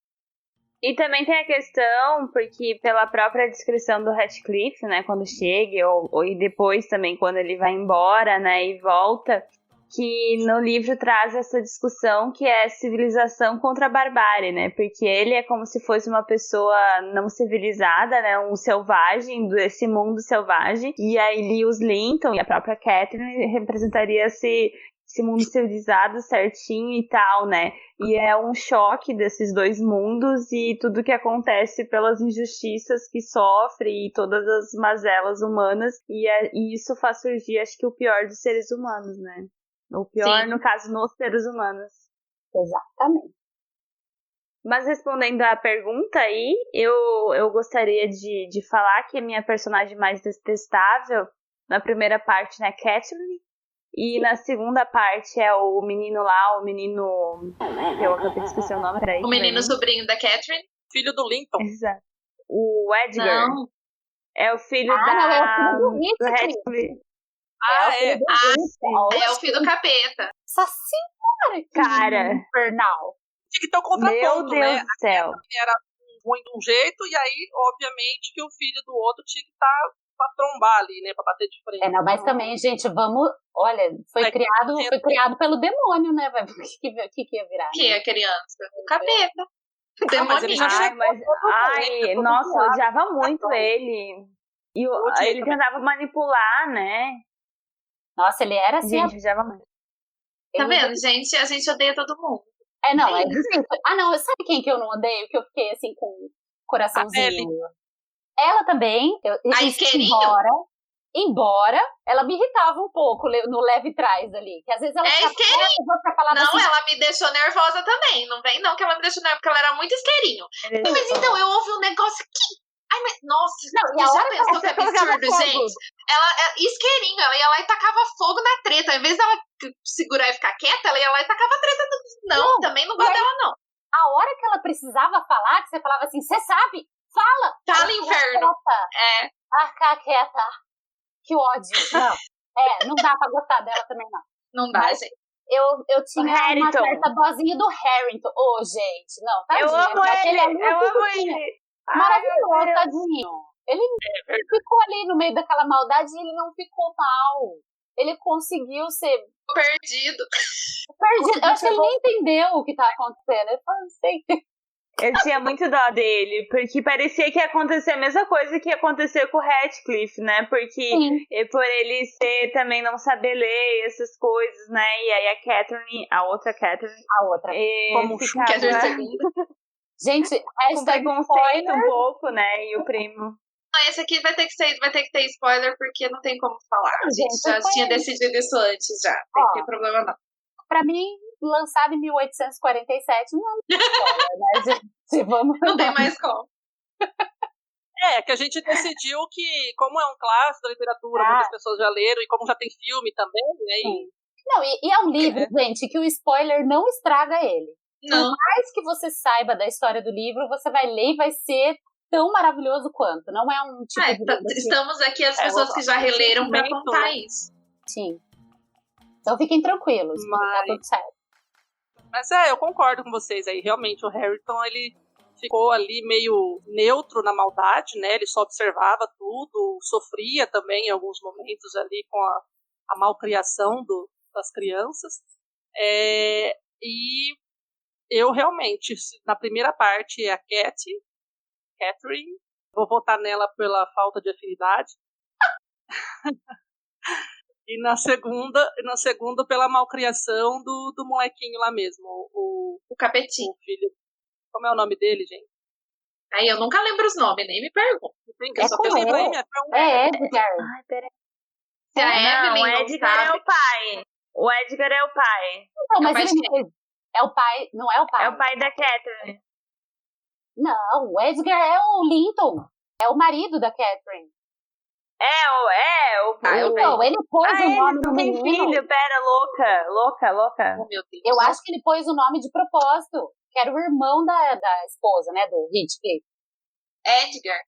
E também tem a questão, porque pela própria descrição do Heathcliff, né, quando chega, ou e depois também quando ele vai embora, né, e volta, que no livro traz essa discussão que é civilização contra a barbárie, né, porque ele é como se fosse uma pessoa não civilizada, né, um selvagem desse mundo selvagem, e aí os Linton e a própria Catherine representaria esse mundo civilizado certinho e tal, né? E é um choque desses dois mundos e tudo que acontece pelas injustiças que sofre e todas as mazelas humanas. E isso faz surgir, acho que, o pior dos seres humanos, né? O pior, sim, no caso, nos seres humanos. Exatamente. Mas respondendo à pergunta aí, eu gostaria de falar que a minha personagem mais detestável, na primeira parte, né, Catherine. E na segunda parte é o menino lá, o menino... Eu acabei de esquecer o nome, peraí. O menino sobrinho da Catherine. Filho do Linton. Exato. O Edgar. Não. É o filho Não, é o filho do do Heathcliff. É o filho do capeta. Essa senhora que Cara. infernal. Tinha que ter um contraponto, Meu Deus né? do céu. Era ruim de um jeito, e aí, obviamente, que o filho do outro tinha que estar pra trombar ali, né? Pra bater de frente. Não, mas também, gente, vamos... Olha, foi criado pelo demônio, né? O que ia virar? Que é a criança? O capeta. Mas ele já chegou. Nossa, eu odiava muito ele. E ele tentava manipular, né? Nossa, ele era assim... Gente, eu odiava muito. Tá vendo, gente? A gente odeia todo mundo. Não, é difícil. Não, sabe quem que eu não odeio? Que eu fiquei assim com o coraçãozinho. Ela também. Embora ela me irritava um pouco no leve trás ali. Que às vezes ela falava não, assim, ela me deixou nervosa também. Não vem não que ela me deixou nervosa, porque ela era muito isqueirinho. Mas então, eu ouvi um negócio aqui. Ai, mas, nossa, já pensou que absurdo, gente? Ela, isqueirinho, ela ia lá e tacava fogo na treta. Ao invés dela segurar e ficar quieta, ela ia lá e tacava a treta. Não, também não gosto dela, não. A hora que ela precisava falar, que você falava assim, você sabe? Fala! Fala, inferno! Ficar quieta. Que ódio. Não dá pra gostar dela também, não. Não dá, gente. Eu tinha uma certa dosinha do Harrington. Gente, não, tadinho. Eu amo ele. Maravilhoso, tadinho. Ele ficou ali no meio daquela maldade e ele não ficou mal. Ele conseguiu ser... Perdido. Eu acho que ele nem entendeu o que tá acontecendo. Ele falou, sei. Eu tinha muito dó dele, porque parecia que ia acontecer a mesma coisa que ia acontecer com o Heathcliff, né? Porque por ele também não saber ler essas coisas, né? E aí a outra Catherine. Como ficava... Catherine segunda. Gente, com preconceito um pouco, né? E o primo. Esse aqui vai ter que ter spoiler, porque não tem como falar. A gente já tinha decidido isso antes, já. Não tem problema, não. Pra mim, lançado em 1847, não é spoiler, né, gente? Não tem mais como. Que a gente decidiu que, como é um clássico da literatura, muitas pessoas já leram, e como já tem filme também, né? Não, e é um livro, gente, que o spoiler não estraga ele. Não. Por mais que você saiba da história do livro, você vai ler e vai ser tão maravilhoso quanto. Não é um tipo de livro estamos aqui as pessoas que já releram pra contar isso. Sim. Então fiquem tranquilos, tá tudo certo. Mas eu concordo com vocês aí. Realmente, o Harrington, ele ficou ali meio neutro na maldade, né? Ele só observava tudo, sofria também em alguns momentos ali com a malcriação das crianças. E eu realmente, na primeira parte, é a Catherine, vou votar nela pela falta de afinidade. E na segunda pela malcriação do molequinho lá mesmo, o capetinho. O filho. Como é o nome dele, gente? Aí eu nunca lembro os nomes, nem me pergunto. É Edgar. Ai, peraí. Se a Evelyn o Edgar é o pai. O Edgar é o pai. Não, mas ele não fez. É o pai, não é o pai. É o pai da Catherine. Não, o Edgar é o Linton. É o marido da Catherine. Ele pôs o nome do menino. Tem filho, pera, louca. Oh, meu Deus. Eu acho que ele pôs o nome de propósito, que era o irmão da esposa, né, do Heathcliff. Edgar.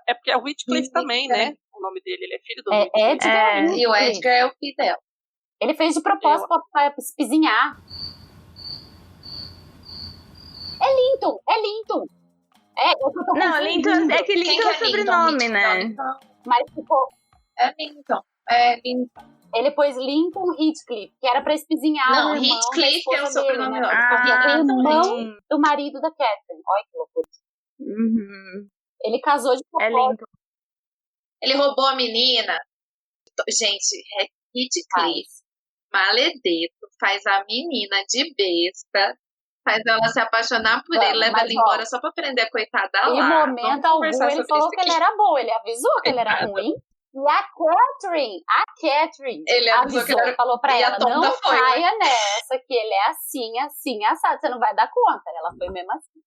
É porque é o Heathcliff também, né? O nome dele, ele é filho do Heathcliff. Edgar. E o Edgar é o filho dela. Ele fez de propósito pra espizinhar. É Linton. Não, Linton é que Linton é o sobrenome, né? Mas ficou... É Linton. Ele pôs Linton Heathcliff, que era pra espizinhar o irmão Heathcliff é o sobrenome. Né? O irmão do marido da Catherine. Olha que loucura. Uhum. Ele casou de propósito. Ele roubou a menina. Gente, Heathcliff, maledeto, faz a menina de besta, faz ela se apaixonar por ele, leva ela embora só pra prender a coitada lá. Em momento algum ele falou que ele era bom, ele avisou que ele era ruim. E a Catherine, ele avisou que ele era... falou pra ela, não caia nessa, que ele é assim, assado, você não vai dar conta. Ela foi mesmo assim.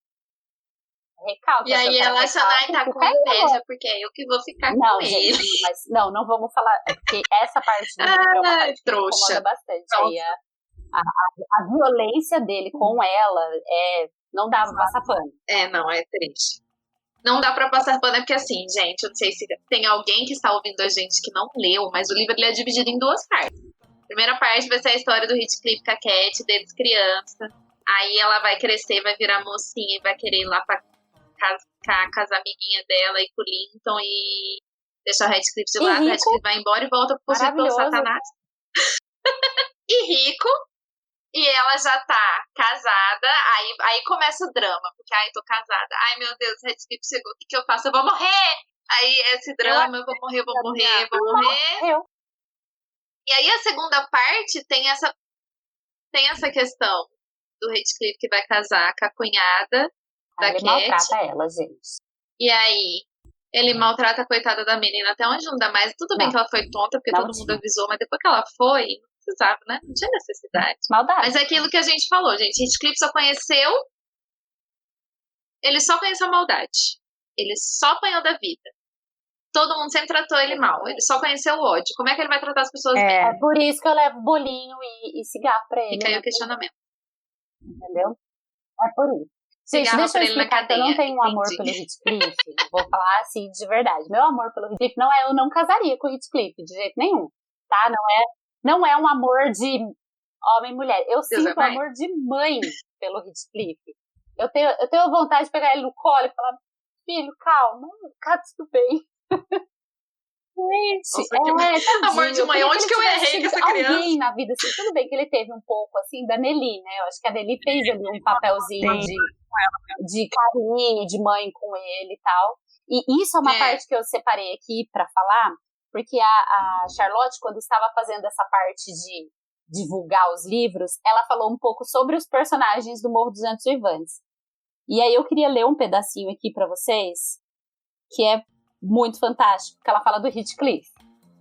recalque. E aí ela achando, ai, tá com inveja, porque é eu que vou ficar com ele. Gente, mas não vamos falar, porque essa parte do livro é uma parte que me incomoda bastante. Aí a violência dele com ela não dá pra passar pano. Não, é triste. Não dá pra passar pano, porque assim, gente, eu não sei se tem alguém que está ouvindo a gente que não leu, mas o livro ele é dividido em 2 partes. A primeira parte vai ser a história do Heathcliff com a Cat, deles criança. Aí ela vai crescer, vai virar mocinha e vai querer ir lá pra casar com as amiguinhas dela e com o Linton e deixar o Heathcliff de lado. O Heathcliff vai embora e volta pro possuidor Satanás. E rico. E ela já tá casada, aí começa o drama, porque, tô casada, meu Deus, o Heathcliff chegou, o que eu faço? Eu vou morrer! Aí esse drama, eu vou morrer. E aí a segunda parte tem essa questão do Heathcliff que vai casar com a cunhada da Cat. Ele maltrata ela, gente. E aí, ele maltrata a coitada da menina até onde não dá mais. Tudo bem que ela foi tonta, porque todo mundo avisou, mas depois que ela foi... Sabe, né? Não tinha necessidade. Maldade. Mas é aquilo que a gente falou, gente. Heathcliff ele só conheceu a maldade. Ele só apanhou da vida. Todo mundo sempre tratou ele mal. Ele só conheceu o ódio. Como é que ele vai tratar as pessoas bem? É por isso que eu levo bolinho e cigarro pra ele. Fica aí o questionamento. Entendeu? É por isso. Gente, deixa eu explicar que eu não tenho um amor pelo Heathcliff. Vou falar assim de verdade. Meu amor pelo Heathcliff eu não casaria com o Heathcliff de jeito nenhum. Tá? Não é um amor de homem e mulher. Eu sinto um amor de mãe pelo Heathcliff. Eu tenho vontade de pegar ele no colo e falar: filho, calma, tá tudo bem. Gente, amor de mãe, onde que eu errei com essa criança? Alguém na vida, assim, tudo bem que ele teve um pouco, assim, da Nelly, né? Eu acho que a Nelly fez ali um papelzinho de carinho, de mãe com ele e tal. E isso é uma parte que eu separei aqui pra falar, porque a Charlotte, quando estava fazendo essa parte de divulgar os livros, ela falou um pouco sobre os personagens do Morro dos Ventos Uivantes. E aí eu queria ler um pedacinho aqui pra vocês, que é muito fantástico, que ela fala do Heathcliff.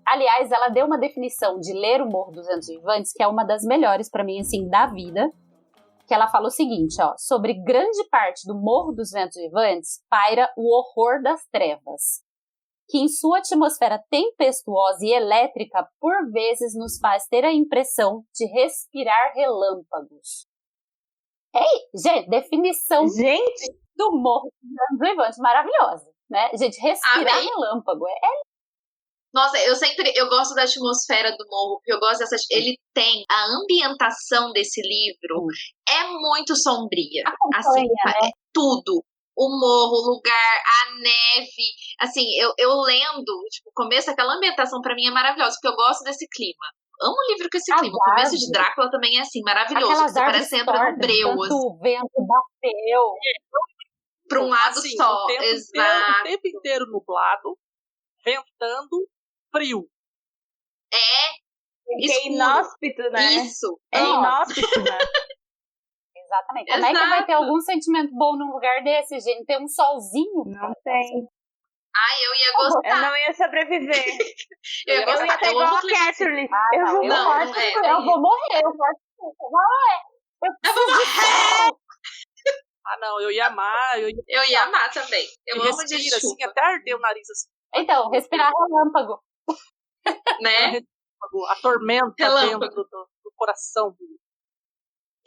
Aliás, ela deu uma definição de ler o Morro dos Ventos Uivantes, que é uma das melhores pra mim, assim, da vida, que ela fala o seguinte, sobre grande parte do Morro dos Ventos Uivantes paira o horror das trevas, que em sua atmosfera tempestuosa e elétrica, por vezes nos faz ter a impressão de respirar relâmpagos. Gente, definição do Morro dos Ventos Uivantes, maravilhosa, né? Gente, respirar relâmpago Nossa, eu gosto da atmosfera do morro, porque eu gosto ele tem a ambientação desse livro é muito sombria, assim, né? Tudo. O morro, o lugar, a neve, assim, eu lendo, tipo, o começo, aquela ambientação pra mim é maravilhosa, porque eu gosto desse clima. Amo o livro com esse clima. O começo de Drácula também é assim, maravilhoso. Você parece que entra no breu. O vento bateu. Pra um lado assim, só, exato. O tempo inteiro nublado, ventando, frio. É inóspito, né? Isso. É inóspito, né? Exatamente. Como é que vai ter algum sentimento bom num lugar desse, gente? Tem um solzinho? Não tem. Eu ia gostar. Eu não ia sobreviver. eu ia ter igual a Catherine. Eu vou morrer. Eu vou morrer. Não, eu ia amar. Eu ia amar também. Eu amo de chuva. Assim, até arder o nariz assim. Então, respirar relâmpago. Né? A tormenta dentro do coração.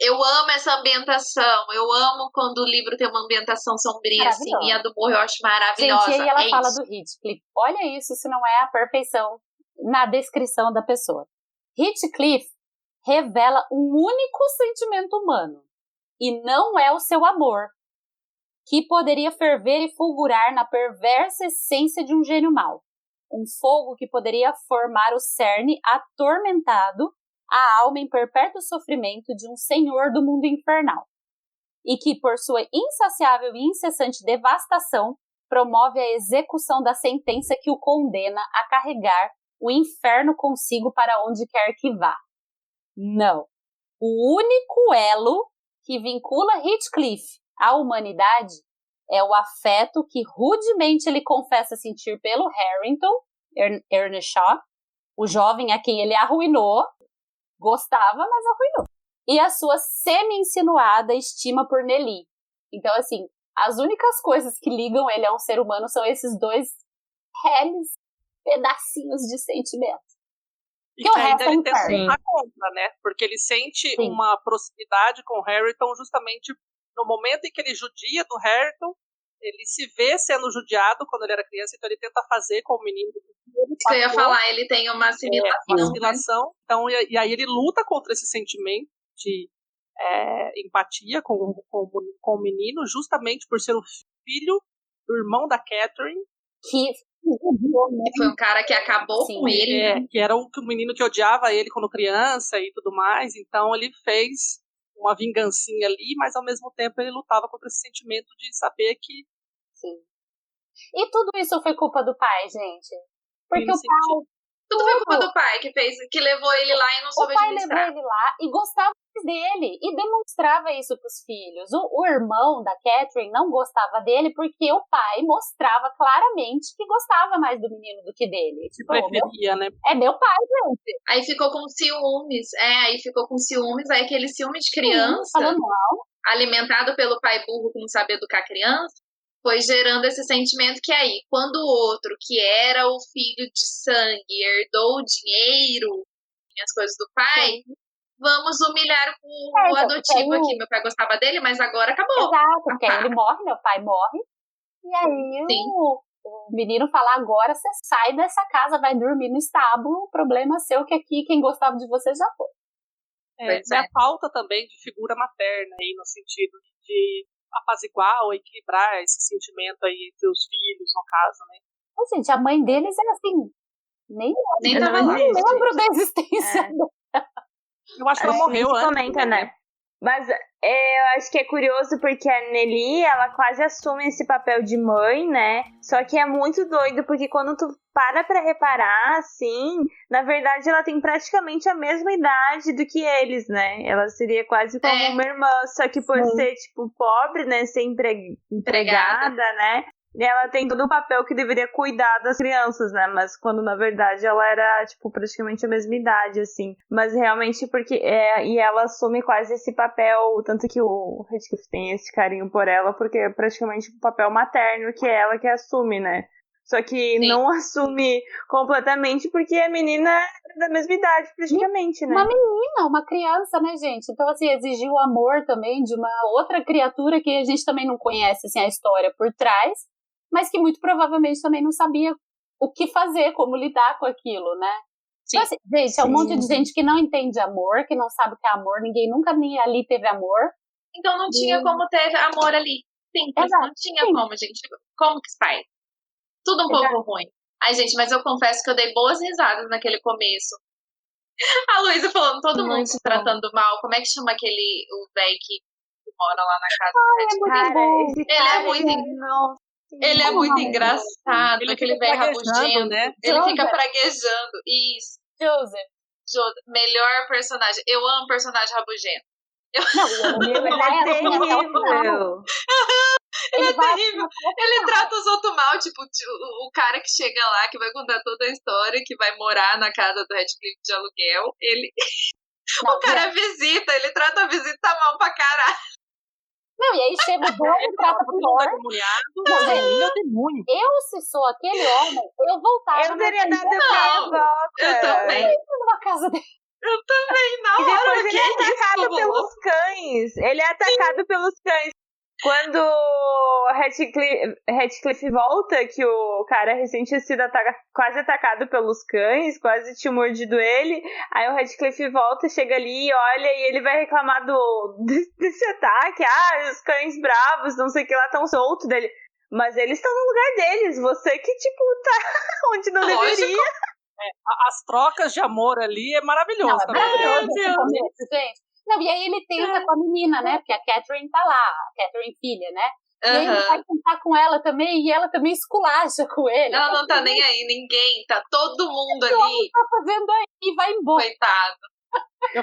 Eu amo essa ambientação. Eu amo quando o livro tem uma ambientação sombria, assim. E a do morro eu acho maravilhosa. Gente, e aí ela fala do Heathcliff. Olha isso, se não é a perfeição na descrição da pessoa. Heathcliff revela um único sentimento humano. E não é o seu amor, que poderia ferver e fulgurar na perversa essência de um gênio mau. Um fogo que poderia formar o cerne atormentado, a alma em perpétuo sofrimento de um senhor do mundo infernal. E que, por sua insaciável e incessante devastação, promove a execução da sentença que o condena a carregar o inferno consigo para onde quer que vá. Não. O único elo que vincula Heathcliff à humanidade é o afeto que rudemente ele confessa sentir pelo Harrington, Earnshaw, o jovem a quem ele arruinou, gostava, mas arruinou, e a sua semi-insinuada estima por Nelly. Então, assim, As únicas coisas que ligam ele a um ser humano são esses dois reles pedacinhos de sentimento. E que ainda ele tenta Sim. lutar contra, né? Porque ele sente Sim. uma proximidade com o Harrington justamente no momento em que ele judia do Harrington, ele se vê sendo judiado quando ele era criança, então ele tenta fazer com o menino. Isso que eu ia falar, ele tem uma assimilação. Uma assimilação. Então, e aí ele luta contra esse sentimento de empatia com o menino, justamente por ser o filho do irmão da Catherine. Que Foi um cara que acabou Sim. com ele. Que era o menino que odiava ele quando criança e tudo mais. Então ele fez uma vingancinha ali, mas ao mesmo tempo ele lutava contra esse sentimento de saber que... Sim. E tudo isso foi culpa do pai, gente. Porque o pai... Tudo foi culpa do pai que levou ele lá e não soube O pai administrar. levou ele lá e gostava dele e demonstrava isso pros filhos. O irmão da Catherine não gostava dele porque o pai mostrava claramente que gostava mais do menino do que dele. Tipo, preferia, né? É meu pai, gente. Aí ficou com ciúmes. Aí aquele ciúme de criança, Falou, não. alimentado pelo pai burro que não sabia educar a criança, foi gerando esse sentimento que aí, quando o outro, que era o filho de sangue, herdou o dinheiro e as coisas do pai, vamos humilhar o adotivo aqui. Meu pai gostava dele, mas agora acabou. Exato, porque aí ele morre, meu pai morre. E aí o menino fala, agora você sai dessa casa, vai dormir no estábulo, o problema é seu, que aqui quem gostava de você já foi. E a falta também de figura materna aí, no sentido de apaziguar ou equilibrar esse sentimento aí entre os filhos, no caso, né? Mas, gente, a mãe deles é assim, nem tava lá. lembro da existência dela. Eu acho que ela morreu antes. Comenta, né? Mas eu acho que é curioso porque a Nelly, ela quase assume esse papel de mãe, né? Só que é muito doido porque quando tu para pra reparar, assim, na verdade ela tem praticamente a mesma idade do que eles, né? Ela seria quase como uma irmã, só que por ser, tipo, pobre, né? Ser empregada, né? Ela tem todo o papel que deveria cuidar das crianças, né? Mas quando, na verdade, ela era, tipo, praticamente a mesma idade, assim. Mas realmente porque... e ela assume quase esse papel, tanto que o Radcliffe tem esse carinho por ela, porque é praticamente o papel materno que é ela que assume, né? Só que não assume completamente porque a menina é da mesma idade, praticamente, né? Uma menina, uma criança, né, gente? Então, assim, exigiu o amor também de uma outra criatura que a gente também não conhece, assim, a história por trás, mas que muito provavelmente também não sabia o que fazer, como lidar com aquilo, né? Sim. Então, assim, gente, é um monte de gente que não entende amor, que não sabe o que é amor, ninguém nunca nem ali teve amor. Então não tinha como ter amor ali. Simples, Exato. não tinha como, gente. Como que faz? Tudo um pouco ruim. Ai, gente, mas eu confesso que eu dei boas risadas naquele começo. A Luísa falando, todo mundo se tratando mal. Como é que chama o velho que mora lá na casa do Red? Ele é muito engraçado, aquele velho rabugento, né? Ele fica praguejando. Isso. Joseph. Melhor personagem. Eu amo personagem rabugento. Ele é terrível. Ele é terrível. Ele trata os outros mal, tipo, o cara que chega lá, que vai contar toda a história, que vai morar na casa do Radcliffe de aluguel. O cara visita, ele trata a visita mal pra caralho. Não, e aí chega o dono e trata pior. Eu, se sou aquele homem, eu voltava. Eu teria dado meia volta. Eu também. Numa casa dele. Eu também, na hora. E depois ele é isso, atacado pelos cães. Ele é atacado pelos cães. Quando o Radcliffe volta, que o cara recém tinha sido quase atacado pelos cães, quase tinha mordido ele, aí o Radcliffe volta, chega ali e olha, e ele vai reclamar desse ataque. Os cães bravos, não sei o que lá, estão soltos dele. Mas eles estão no lugar deles, você que, tipo, tá onde não deveria. As trocas de amor ali é maravilhoso. Não, é maravilhoso, gente. Não, e aí ele tenta com a menina, né? Porque a Catherine tá lá, a Catherine filha, né? E aí ele vai tentar com ela também, e ela também esculacha com ele. Ela não tá nem aí, ninguém, tá todo mundo ali. O que tá fazendo aí? E vai embora. Coitado.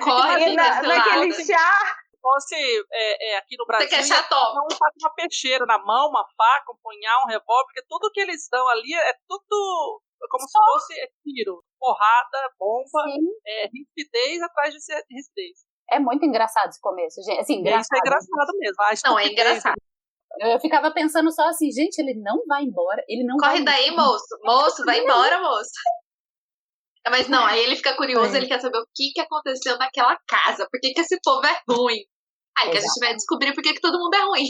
Corre naquele chá. Se fosse aqui no Brasil, você quer chá top? Um tá com uma peixeira na mão, uma faca, um punhal, um revólver, porque tudo que eles dão ali é tudo como se fosse tiro, porrada, bomba, rigidez atrás de rigidez. É muito engraçado esse começo, gente. Assim, Isso é engraçado mesmo. Não, é engraçado. Eu ficava pensando só assim, gente, ele não vai embora, ele não Corre vai daí, moço. Moço, vai embora, moço. Mas não, aí ele fica curioso, ele quer saber o que aconteceu naquela casa. Por que esse povo é ruim? Aí que a gente vai descobrir por que todo mundo é ruim.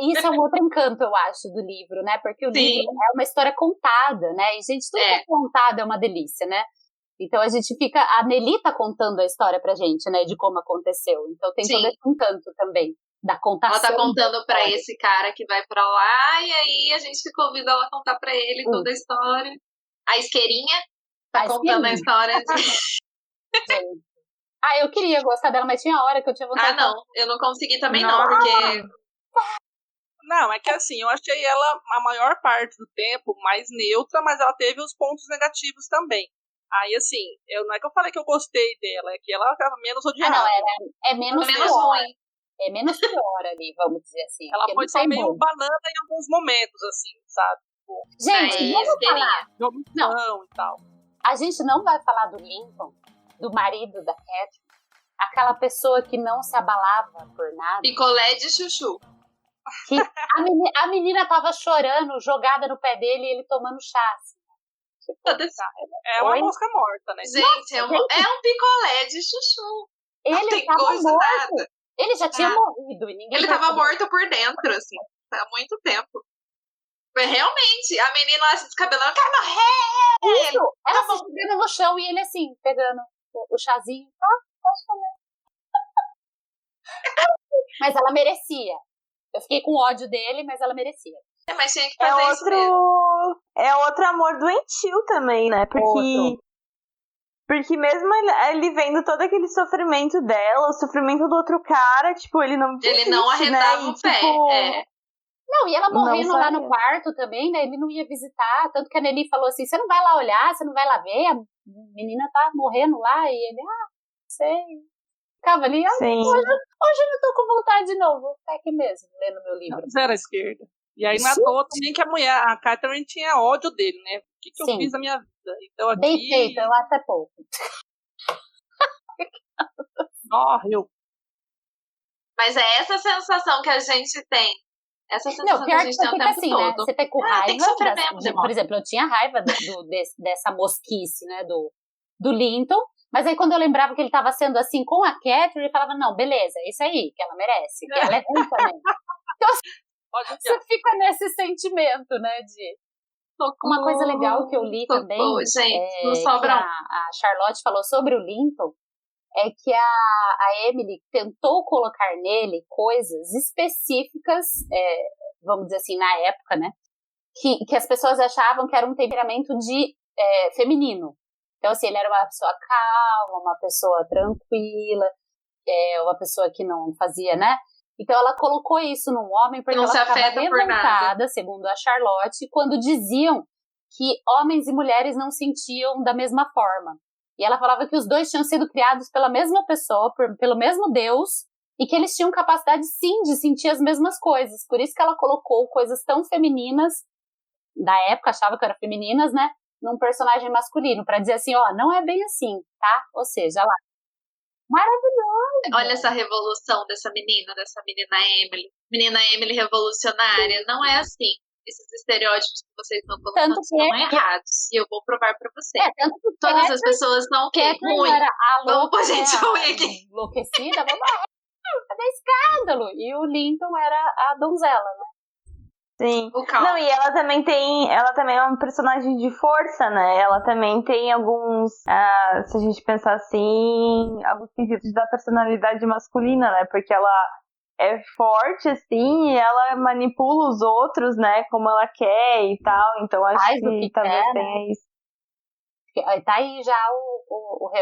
Isso é um outro encanto, eu acho, do livro, né? Porque o livro é uma história contada, né? E, gente, tudo que é contado é uma delícia, né? Então a gente fica... A Nelly tá contando a história pra gente, né? De como aconteceu. Então tem todo esse encanto também, da contação. Ela tá contando pra esse cara que vai pra lá, e aí a gente fica ouvindo ela contar pra ele toda a história. A isqueirinha tá contando a história de... eu queria gostar dela, mas tinha hora que eu tinha vontade. Não, eu não consegui também não, porque... Não, é que assim, eu achei ela a maior parte do tempo mais neutra, mas ela teve os pontos negativos também. Aí, assim, não é que eu falei que eu gostei dela, é que ela estava menos odiada. É menos ruim. É menos pior ali, vamos dizer assim. Ela foi só meio banana em alguns momentos, assim, sabe? Gente, vamos falar. De omissão e tal. A gente não vai falar do Lincoln, do marido da Catherine, aquela pessoa que não se abalava por nada. Picolé de chuchu. Que a menina tava chorando, jogada no pé dele e ele tomando chá. Assim. É uma mosca morta, né? Gente, é um picolé de chuchu. Ele tava morto. Nada. Ele já tinha morrido. E ninguém ele tava morto por dentro, assim, há muito tempo. Mas realmente, a menina lá se descabelando, eu quero morrer! Isso, ela se jogando no chão e ele assim, pegando o chazinho. Posso comer. Mas ela merecia. Eu fiquei com ódio dele, mas ela merecia. Mas tinha que fazer isso mesmo. É outro amor doentio também, né? Porque mesmo ele vendo todo aquele sofrimento dela, o sofrimento do outro cara, tipo, ele não desiste, ele não arredava né? o pé. Não, e ela morrendo lá no quarto também, né? Ele não ia visitar. Tanto que a Nelly falou assim, você não vai lá olhar, você não vai lá ver? A menina tá morrendo lá. E ele, sei... Ficava ali, hoje eu não tô com vontade de novo. Vou ficar aqui mesmo, lendo meu livro. Zero à esquerda. E aí, na toa também que a Catherine tinha ódio dele, né? O que eu fiz na minha vida? Então, aqui... Bem feito, eu acho pouco. Morreu. Mas é essa sensação que a gente tem. Essa sensação que a gente tem o tempo assim, todo. Né? Você tá com raiva. Tem que sofrer mesmo. Por exemplo, eu tinha raiva dessa mosquice, né? Do Linton. Mas aí quando eu lembrava que ele estava sendo assim com a Catherine, eu falava, não, beleza, é isso aí, que ela merece, que ela é ruim também. Então você fica nesse sentimento, né, de... Uma coisa legal que eu li também, gente, não sobra que a Charlotte falou sobre o Linton, é que a Emily tentou colocar nele coisas específicas, vamos dizer assim, na época, né, que as pessoas achavam que era um temperamento de feminino. Então, assim, ele era uma pessoa calma, uma pessoa tranquila, uma pessoa que não fazia, né? Então, ela colocou isso num homem porque ela ficava revoltada, segundo a Charlotte, quando diziam que homens e mulheres não sentiam da mesma forma. E ela falava que os dois tinham sido criados pela mesma pessoa, pelo mesmo Deus, e que eles tinham capacidade, sim, de sentir as mesmas coisas. Por isso que ela colocou coisas tão femininas, da época achava que eram femininas, né? Num personagem masculino, pra dizer assim, não é bem assim, tá? Ou seja, lá. Maravilhoso! Olha essa revolução dessa menina Emily. Menina Emily revolucionária. Não é assim. Esses estereótipos que vocês estão colocando são errados. E eu vou provar pra vocês. Tanto que todas as pessoas são ruins. Vamos pôr gente ruim aqui. Enlouquecida, fazer escândalo. E o Linton era a donzela, né? Sim. Não, e ela também é uma personagem de força, né? Ela também tem alguns, se a gente pensar assim, alguns quesitos da personalidade masculina, né? Porque ela é forte, assim, e ela manipula os outros, né? Como ela quer e tal. Então acho que talvez tenha isso. Tá aí já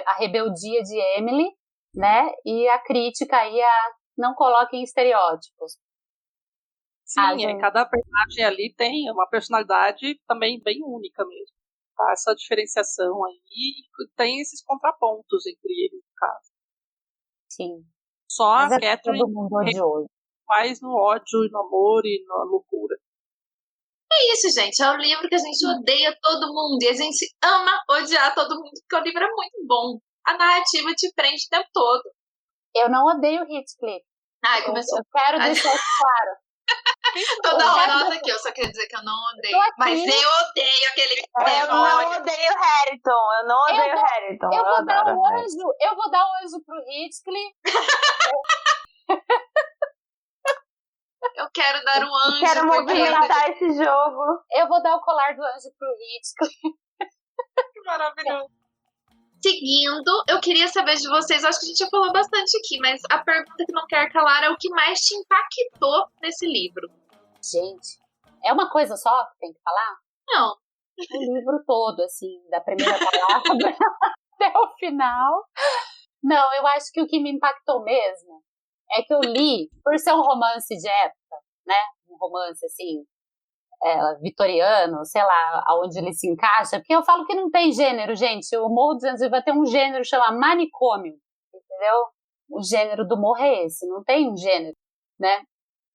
a rebeldia de Emily, né? E a crítica aí não coloquem estereótipos. Sim, cada personagem ali tem uma personalidade também bem única mesmo. Tá? Essa diferenciação aí, tem esses contrapontos entre eles, no caso. Sim. Só a Catherine faz no ódio, no amor e na loucura. É isso, gente. É um livro que a gente odeia todo mundo. E a gente ama odiar todo mundo, porque o livro é muito bom. A narrativa te prende o tempo todo. Eu não odeio Heathcliff. Começou. Eu quero deixar isso claro. Toda hora, nossa, aqui, eu só queria dizer que eu não odeio. Mas eu odeio aquele que Eu não odeio o Harrington. Eu não odeio o Harrington. Eu vou dar o anjo pro Heathcliff. Eu quero dar um anjo. Quero movimentar esse jogo. Eu vou dar o colar do anjo pro Heathcliff. Que maravilhoso. Seguindo, eu queria saber de vocês, acho que a gente já falou bastante aqui, mas a pergunta que não quer calar é o que mais te impactou nesse livro? Gente, é uma coisa só que tem que falar? Não. O livro todo, assim, da primeira palavra até o final. Não, eu acho que o que me impactou mesmo é que eu li, por ser um romance de época, né? Um romance, assim, vitoriano, sei lá, aonde ele se encaixa, porque eu falo que não tem gênero, gente. O Morro dos Ventos vai ter um gênero chamado manicômio, entendeu? O gênero do morro é esse, não tem um gênero, né?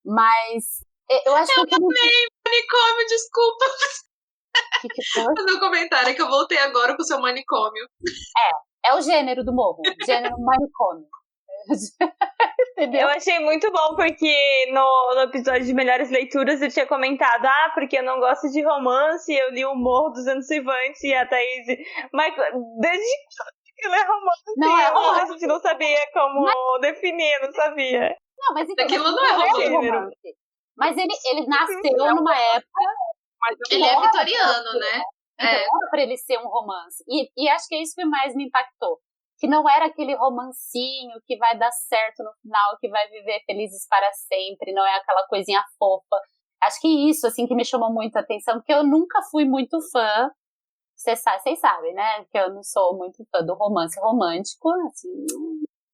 Mas eu acho que... Eu também, manicômio, desculpa. Que foi? Fazer um comentário, é que eu voltei agora com o seu manicômio. É o gênero do morro, gênero manicômio. Entendeu? Eu achei muito bom porque no episódio de Melhores Leituras eu tinha comentado, porque eu não gosto de romance, eu li O Morro dos Ventos Uivantes e a Thaís, mas desde que ele é romance, não é romance. A gente não sabia como definir, não sabia. Não, mas então, aquilo não é romance. Mas ele nasceu numa época... Ele é vitoriano, né? Então era pra ele ser um romance. E acho que é isso que mais me impactou. Que não era aquele romancinho que vai dar certo no final, que vai viver felizes para sempre, não é aquela coisinha fofa. Acho que isso, assim, que me chamou muita atenção, porque eu nunca fui muito fã, vocês sabem, né, que eu não sou muito fã do romance romântico, assim,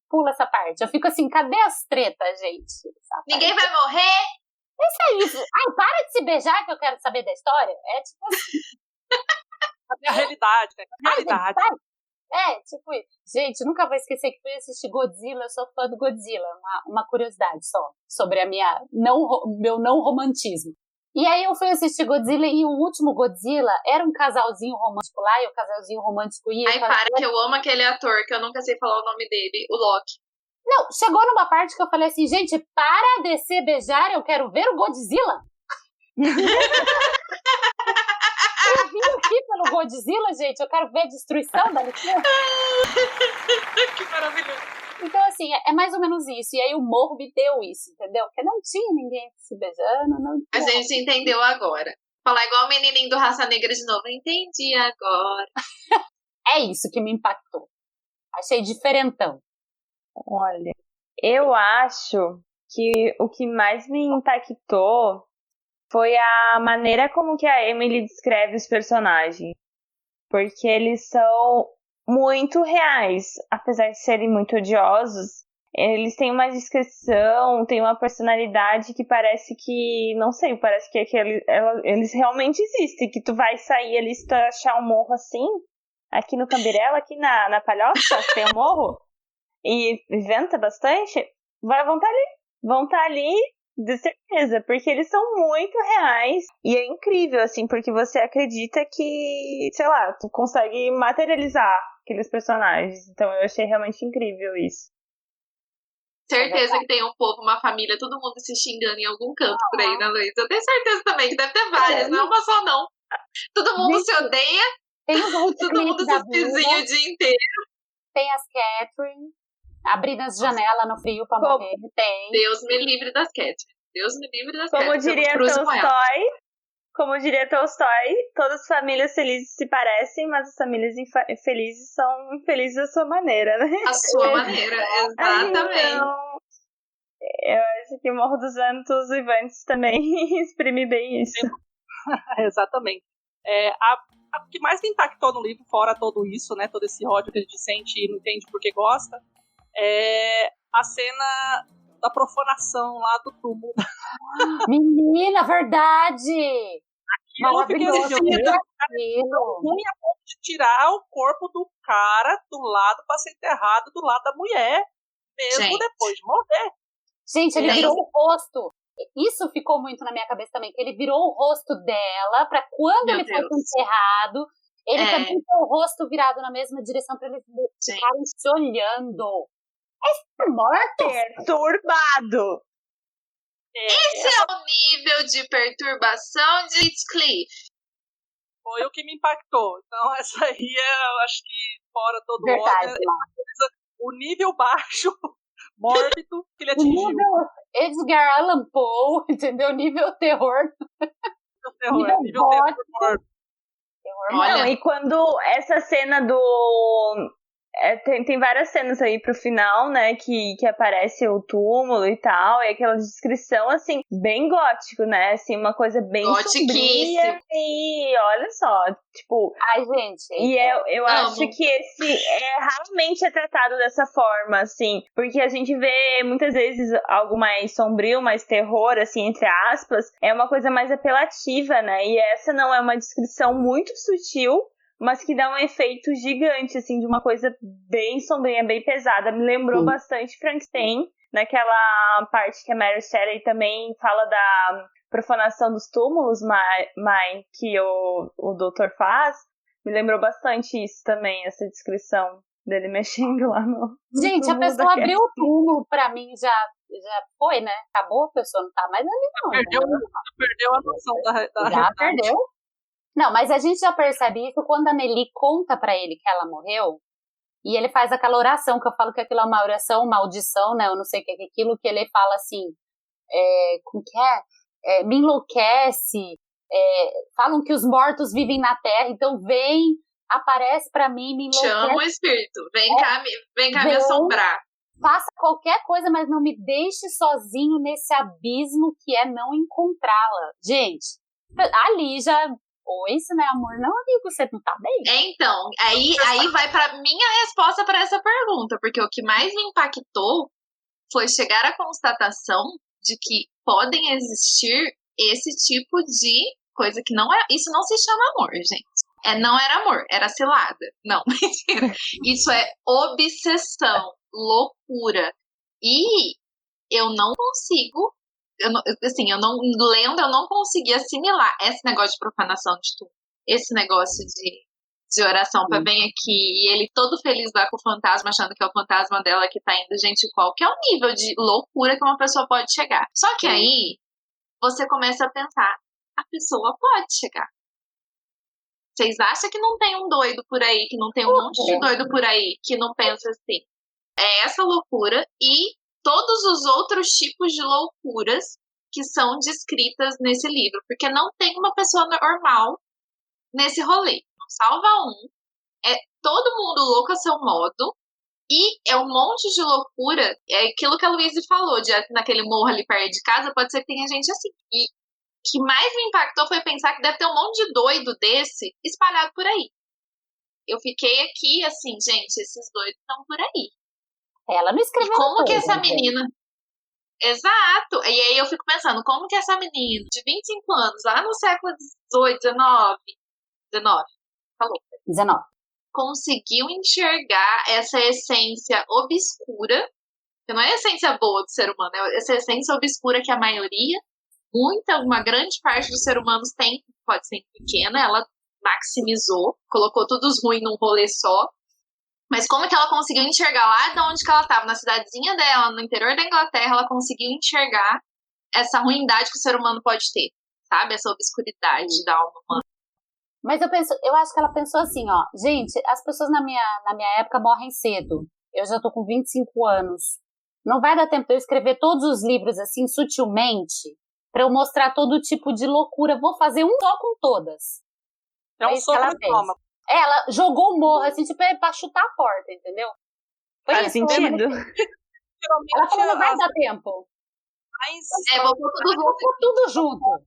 pula essa parte. Eu fico assim, cadê as tretas, gente? Ninguém vai morrer? Isso. Ai, para de se beijar que eu quero saber da história. É tipo assim. Cadê a realidade, né? Cadê a realidade? Tipo, gente, nunca vou esquecer que fui assistir Godzilla, eu sou fã do Godzilla, uma curiosidade só, sobre meu não romantismo. E aí eu fui assistir Godzilla e o último Godzilla era um casalzinho romântico lá, e o casalzinho romântico ia... Ai, para, que eu amo aquele ator, que eu nunca sei falar o nome dele, o Loki. Não, chegou numa parte que eu falei assim, gente, para de se beijar, eu quero ver o Godzilla. Eu vim aqui pelo Godzilla, gente. Eu quero ver a destruição da licença. Que maravilhoso. Então, assim, é mais ou menos isso. E aí o morro me deu isso, entendeu? Porque não tinha ninguém se beijando. Não tinha. A gente entendeu agora. Falar igual o menininho do Raça Negra de novo. Entendi agora. É isso que me impactou. Achei diferentão. Olha, eu acho que o que mais me impactou foi a maneira como que a Emily descreve os personagens. Porque eles são muito reais. Apesar de serem muito odiosos, eles têm uma discrição, têm uma personalidade que parece que... Não sei, parece que eles realmente existem. Que tu vai sair ali se tu achar um morro assim, aqui no Cambirela, aqui na Palhoça, tem um morro, e venta bastante, vão estar ali de certeza, porque eles são muito reais e é incrível, assim, porque você acredita que, sei lá, tu consegue materializar aqueles personagens, então eu achei realmente incrível isso. Certeza que tem um povo, uma família, todo mundo se xingando em algum canto por aí, né, Luiz? Eu tenho certeza também que deve ter várias, não é uma só não. Todo mundo se odeia, tem todo mundo se vizinha o dia inteiro. Tem as Catherine abrindo as janelas no frio pra morrer. Tem. Deus me livre das Catherine. Deus me livre das Como Catherine. Como diria Tolstói, todas as famílias felizes se parecem, mas as famílias infelizes são infelizes à sua maneira, né? À sua maneira, exatamente. Então, eu acho que o Morro dos Ventos Uivantes também exprime bem isso. Exatamente. O que mais me impactou no livro, fora todo isso, né, todo esse ódio que a gente sente e não entende porque gosta, é a cena da profanação lá do túmulo. Menina, verdade! Maravilhoso. Ruim a ponto de tirar o corpo do cara do lado para ser enterrado do lado da mulher, mesmo depois de morrer. Gente, ele virou o rosto. Isso ficou muito na minha cabeça também, que ele virou o rosto dela pra quando ele fosse enterrado, ele também tem o rosto virado na mesma direção pra eles ficarem se olhando. É morto! Perturbado! Esse é o nível de perturbação de Heathcliff. Foi o que me impactou. Então, essa aí eu acho que fora todo Verdade, ódio, o nível baixo, mórbido que ele atingiu. Nível Edgar Allan Poe, entendeu? Nível terror. Nível terror mórbido. Não, e quando essa cena do... tem várias cenas aí pro final, né, que aparece o túmulo e tal, e aquela descrição, assim, bem gótico, né, assim, uma coisa bem sombria, e olha só, tipo... Ai, gente... E eu acho que esse raramente é tratado dessa forma, assim, porque a gente vê muitas vezes algo mais sombrio, mais terror, assim, entre aspas, é uma coisa mais apelativa, né, e essa não é uma descrição muito sutil, mas que dá um efeito gigante, assim, de uma coisa bem sombria, bem pesada. Me lembrou bastante Frankenstein, naquela parte que a Mary Shelley também fala da profanação dos túmulos, que o doutor faz. Me lembrou bastante isso também, essa descrição dele mexendo lá no Gente, a pessoa abriu o túmulo, pra mim já foi, né? Acabou, a pessoa não tá mais ali, não. Perdeu a noção da já perdeu. Não, mas a gente já percebe isso quando a Nelly conta pra ele que ela morreu, e ele faz aquela oração, que eu falo que aquilo é uma oração, maldição, né, eu não sei o que é aquilo, que ele fala assim, como que é? Me enlouquece, falam que os mortos vivem na terra, então vem, aparece pra mim, me enlouquece. Chama o espírito, vem cá me assombrar. Faça qualquer coisa, mas não me deixe sozinho nesse abismo que é não encontrá-la. Gente, ali já... Oi, isso não é amor, não, amigo, você não tá bem? Então, aí vai pra minha resposta pra essa pergunta, porque o que mais me impactou foi chegar à constatação de que podem existir esse tipo de coisa que não é... Isso não se chama amor, gente. Não era amor, era cilada. Não, mentira. Isso é obsessão, loucura. E eu não consigo... eu não consegui assimilar esse negócio de profanação de tudo, esse negócio de oração pra bem aqui, e ele todo feliz lá com o fantasma, achando que é o fantasma dela que tá indo, gente, qual que é o nível de loucura que uma pessoa pode chegar? Só que aí, você começa a pensar, a pessoa pode chegar. Vocês acham que não tem um doido por aí, que não tem um monte de doido por aí, que não pensa assim? É essa loucura, e todos os outros tipos de loucuras que são descritas nesse livro. Porque não tem uma pessoa normal nesse rolê. Salva um. É todo mundo louco a seu modo. E é um monte de loucura. É aquilo que a Luísa falou, naquele morro ali perto de casa, pode ser que tenha gente assim. E o que mais me impactou foi pensar que deve ter um monte de doido desse espalhado por aí. Eu fiquei aqui assim, gente, esses doidos estão por aí. Ela não escreveu. E como que essa menina... Exato. E aí eu fico pensando, como que essa menina de 25 anos, lá no século XVIII, falou, 19, conseguiu enxergar essa essência obscura, que não é a essência boa do ser humano, é essa essência obscura que a maioria, uma grande parte dos seres humanos tem, pode ser pequena, ela maximizou, colocou tudo ruim num rolê só. Mas como que ela conseguiu enxergar lá de onde que ela estava, na cidadezinha dela, no interior da Inglaterra, ela conseguiu enxergar essa ruindade que o ser humano pode ter, sabe? Essa obscuridade da alma humana. Mas eu acho que ela pensou assim, ó, gente, as pessoas na minha época morrem cedo. Eu já tô com 25 anos. Não vai dar tempo de eu escrever todos os livros assim, sutilmente, pra eu mostrar todo tipo de loucura. Vou fazer um só com todas. É um soco no estômago. Ela jogou o morro, assim, tipo, pra chutar a porta, entendeu? Faz sentido. Ela falou, não vai dar tempo. Botou tudo junto.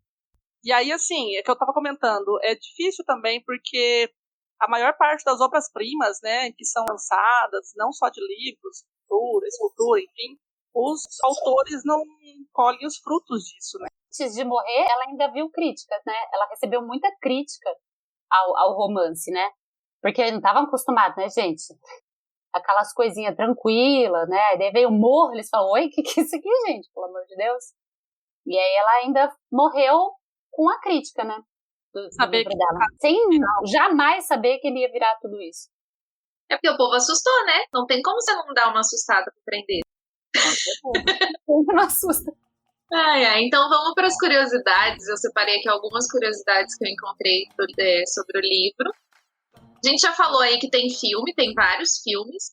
E aí, assim, é que eu tava comentando, é difícil também porque a maior parte das obras-primas, né, que são lançadas, não só de livros, pintura, escultura, enfim, os autores não colhem os frutos disso, né? Antes de morrer, ela ainda viu críticas, né? Ela recebeu muita crítica ao romance, né? Porque eles não estavam acostumados, né, gente? Aquelas coisinhas tranquilas, né? Daí veio o morro, eles falaram, oi, que é isso aqui, gente? Pelo amor de Deus. E aí ela ainda morreu com a crítica, né? Do livro dela. Sem jamais saber que ele ia virar tudo isso. É porque o povo assustou, né? Não tem como você não dar uma assustada pra prender. Não assusta. Então vamos para as curiosidades. Eu separei aqui algumas curiosidades que eu encontrei sobre o livro. A gente já falou aí que tem filme, tem vários filmes.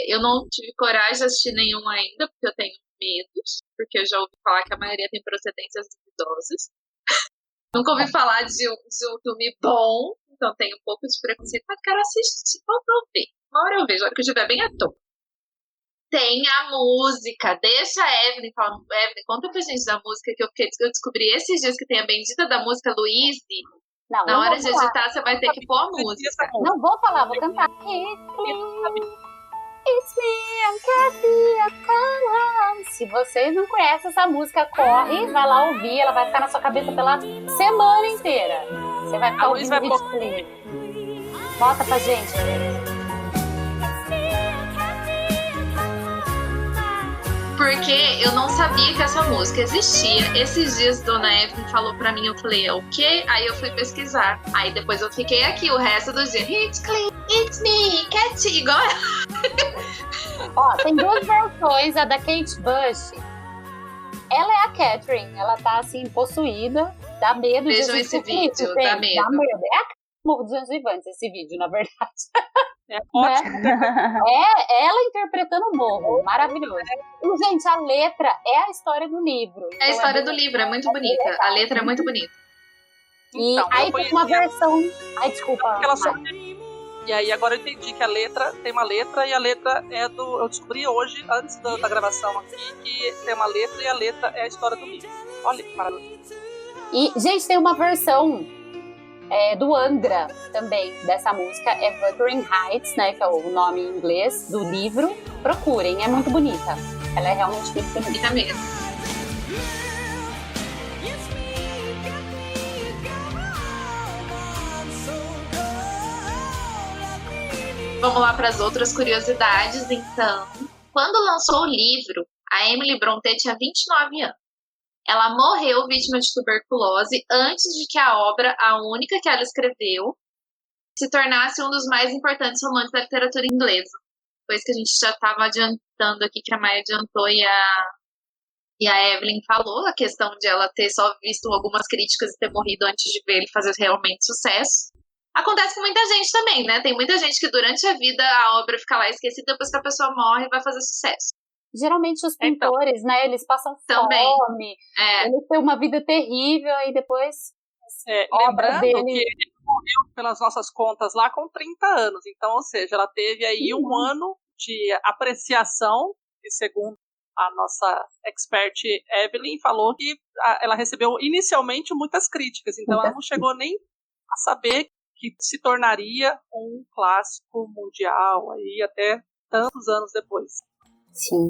Eu não tive coragem de assistir nenhum ainda, porque eu tenho medo, porque eu já ouvi falar que a maioria tem procedências duvidosas. Nunca ouvi falar de um filme bom, então tenho um pouco de preconceito, mas quero assistir, vou ver. Uma hora eu vejo, a hora que eu estiver bem à toa. Tem a música, deixa a Evelyn falar. Evelyn, conta pra gente da música que eu descobri esses dias, que tem a bendita da música Louise. Na hora de editar, você vai ter que pôr a música. Não vou falar, vou cantar. It's me, I'm Kathy, come on. Se vocês não conhecem essa música, corre, vai lá ouvir, ela vai ficar na sua cabeça pela semana inteira. Você vai ficar ouvindo o videoclipe. Bota pra gente. Porque eu não sabia que essa música existia. Esses dias Dona Evelyn falou pra mim, eu falei, o quê? Aí eu fui pesquisar. Aí depois eu fiquei aqui o resto do dia. It's clean, it's me, Cat, igual Ó, tem duas versões, a da Kate Bush. Ela é a Catherine, ela tá assim, possuída, dá medo. Vejam esse vídeo, dá medo. É a Morro dos Anjos Vivantes, esse vídeo, na verdade. É ótimo. É ela interpretando o Morro, maravilhoso. E, gente, a letra é a história do livro. É a história do livro, é muito bonita. A letra é muito bonita. E então, aí tem uma versão... Ai, desculpa. E aí agora eu entendi que a letra tem uma letra, e a letra é do... Eu descobri hoje, antes da gravação aqui, que tem uma letra e a letra é a história do livro. Olha que maravilha. E, gente, tem uma versão do Angra também, dessa música. É Wuthering Heights, né, que é o nome em inglês do livro. Procurem, é muito bonita. Ela é realmente muito bonita mesmo. Vamos lá para as outras curiosidades, então. Quando lançou o livro, a Emily Brontë tinha 29 anos. Ela morreu vítima de tuberculose antes de que a obra, a única que ela escreveu, se tornasse um dos mais importantes romances da literatura inglesa. Coisa que a gente já estava adiantando aqui, que a Maia adiantou e a Evelyn falou, a questão de ela ter só visto algumas críticas e ter morrido antes de ver ele fazer realmente sucesso. Acontece com muita gente também, né? Tem muita gente que durante a vida a obra fica lá esquecida, depois que a pessoa morre vai fazer sucesso. Geralmente os pintores, né, eles passam também fome, eles têm uma vida terrível e depois... lembrando que ele morreu pelas nossas contas lá com 30 anos, então, ou seja, ela teve aí um ano de apreciação, e segundo a nossa expert Evelyn falou que ela recebeu inicialmente muitas críticas, então ela não chegou nem a saber que se tornaria um clássico mundial aí até tantos anos depois. Sim.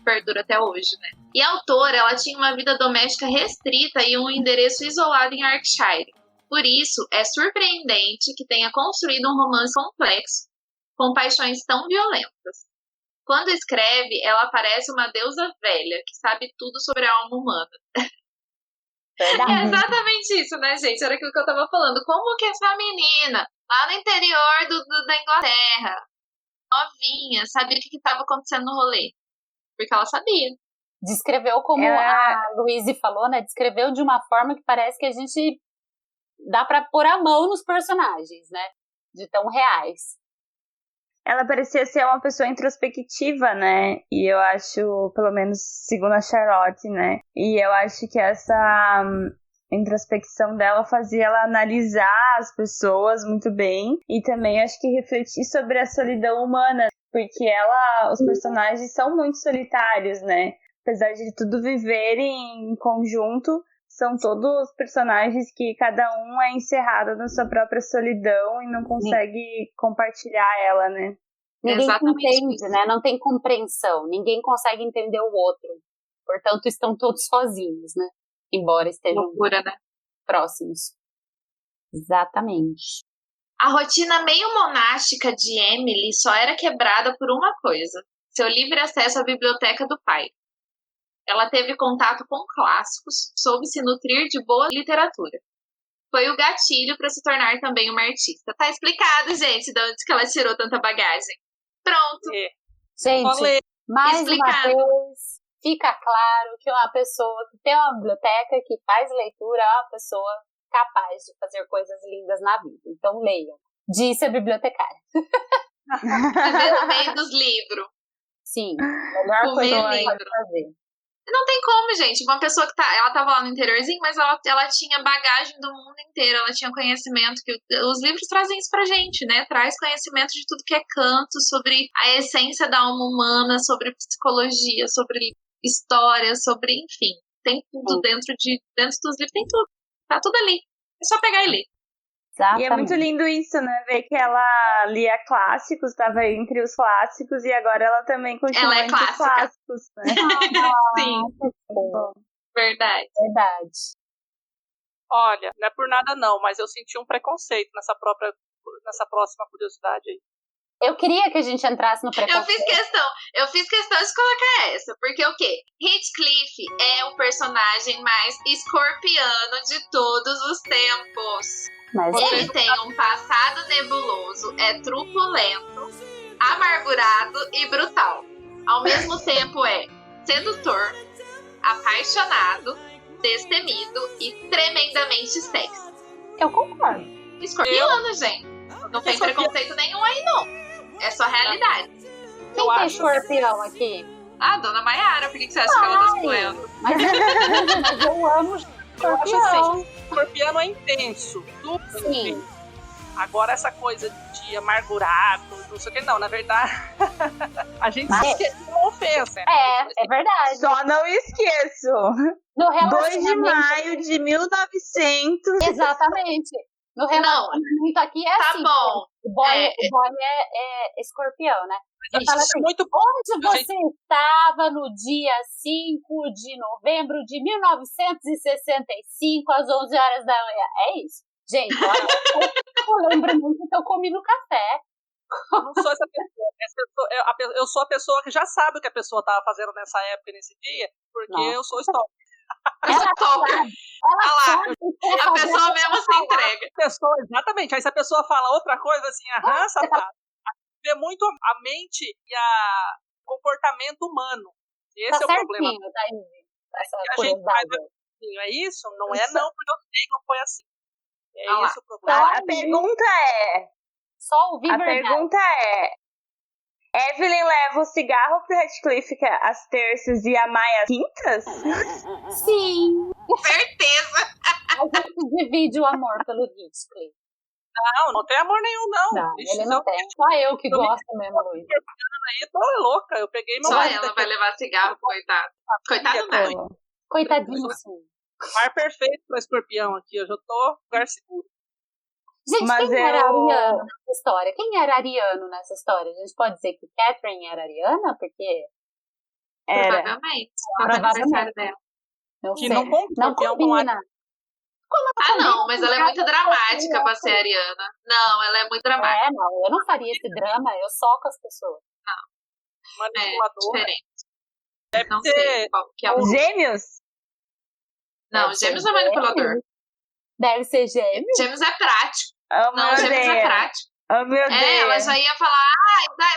Perdura até hoje, né? E a autora, ela tinha uma vida doméstica restrita e um endereço isolado em Yorkshire. Por isso, é surpreendente que tenha construído um romance complexo, com paixões tão violentas. Quando escreve, ela parece uma deusa velha, que sabe tudo sobre a alma humana. É exatamente isso, né, gente? Era aquilo que eu tava falando. Como que essa menina, lá no interior da Inglaterra, novinha, sabia o que estava acontecendo no rolê? Porque ela sabia. Descreveu como a Louise falou, né? Descreveu de uma forma que parece que a gente dá pra pôr a mão nos personagens, né? De tão reais. Ela parecia ser uma pessoa introspectiva, né? E eu acho, pelo menos segundo a Charlotte, né? E eu acho que essa introspecção dela fazia ela analisar as pessoas muito bem. E também acho que refletir sobre a solidão humana. Porque os personagens são muito solitários, né? Apesar de tudo viverem em conjunto, são todos personagens que cada um é encerrado na sua própria solidão e não consegue compartilhar ela, né? Ninguém entende, né? Não tem compreensão. Ninguém consegue entender o outro. Portanto, estão todos sozinhos, né? Embora estejam próximos. Exatamente. A rotina meio monástica de Emily só era quebrada por uma coisa: seu livre acesso à biblioteca do pai. Ela teve contato com clássicos, soube se nutrir de boa literatura. Foi o gatilho para se tornar também uma artista. Tá explicado, gente, de onde que ela tirou tanta bagagem. Pronto. Gente, mais uma vez, fica claro que uma pessoa que tem uma biblioteca, que faz leitura, é uma pessoa capaz de fazer coisas lindas na vida. Então leiam. Disse a bibliotecária. Viver no meio dos livros. Sim, melhor coisa que pode fazer. Não tem como, gente. Uma pessoa que ela tava lá no interiorzinho, mas ela tinha bagagem do mundo inteiro, ela tinha conhecimento, que os livros trazem isso pra gente, né? Traz conhecimento de tudo que é canto, sobre a essência da alma humana, sobre psicologia, sobre história, sobre, enfim. Tem tudo dentro dos livros, tem tudo. Tá tudo ali. É só pegar e ler. Exatamente. E é muito lindo isso, né? Ver que ela lia clássicos, estava entre os clássicos, e agora ela também continua entre os clássicos, né? Sim. Verdade. Olha, não é por nada não, mas eu senti um preconceito nessa próxima curiosidade aí. Eu queria que a gente entrasse no preconceito. Eu fiz questão de colocar essa, porque o quê? Heathcliff é o personagem mais escorpiano de todos os tempos. Mas ele tem um passado nebuloso, é truculento, amargurado e brutal. Ao mesmo tempo é sedutor, apaixonado, destemido e tremendamente sexy. Eu concordo. Escorpiano, gente. Não tem preconceito nenhum aí, não. É só realidade. Quem tem escorpião aqui? Ah, Dona Maiara, por que você acha que ela tá excluindo? Mas eu amo Eu acho escorpião. assim, escorpiano é intenso. Super intenso. Agora essa coisa de amargurado, não sei o que, não, na verdade, a gente esquece uma ofensa. É verdade. Só não esqueço. No 2 de maio de 1900. Exatamente. No relacionamento aqui é tá assim. Bom. O boy é escorpião, né? Isso é muito bom. Onde você estava no dia 5 de novembro de 1965, às 11 horas da manhã? É isso. Gente, olha, eu lembro muito que eu comi no café. Eu não sou essa pessoa. Eu sou a pessoa que já sabe o que a pessoa estava fazendo nessa época, nesse dia, porque eu sou stalker. A pessoa mesmo se entrega. Exatamente. Aí se a pessoa fala outra coisa assim, safado. Vê muito a mente e o comportamento humano. Esse é o problema. Essa a gente vai ver assim, é isso? Não é não, porque eu sei que não foi assim. É isso o problema. Então, a pergunta é... Só ouvir verdade. Pergunta é... Evelyn leva o cigarro pro Heathcliff às terças e a Maia às quintas? Sim. Certeza. A gente divide o amor pelo Heathcliff. Não tem amor nenhum, não. Não, ele não tem. Só eu que gosto mesmo, Luiz. Aí, tô louca. Eu peguei meu Só marido. ela vai levar cigarro, coitado. Coitado não. Coitadinho, sim. Mar perfeito pra escorpião aqui. Eu já tô no lugar seguro. Gente, quem era ariano nessa história? Quem era ariano nessa história? A gente pode dizer que Catherine era ariana? Porque... Provavelmente. Provavelmente. Não sei. Não combina. Não, mas ela é muito dramática pra ser ariana. Não, ela é muito dramática. Eu não faria esse drama, eu soco as pessoas. Não. Manipulador. Diferente. Deve não ser... sei qual que é o... Gêmeos? Não, Gêmeos é manipulador. Deve ser Gêmeos. Gêmeos é prático. Não, Gêmeos é prático. Oh, meu Deus. Ela já ia falar,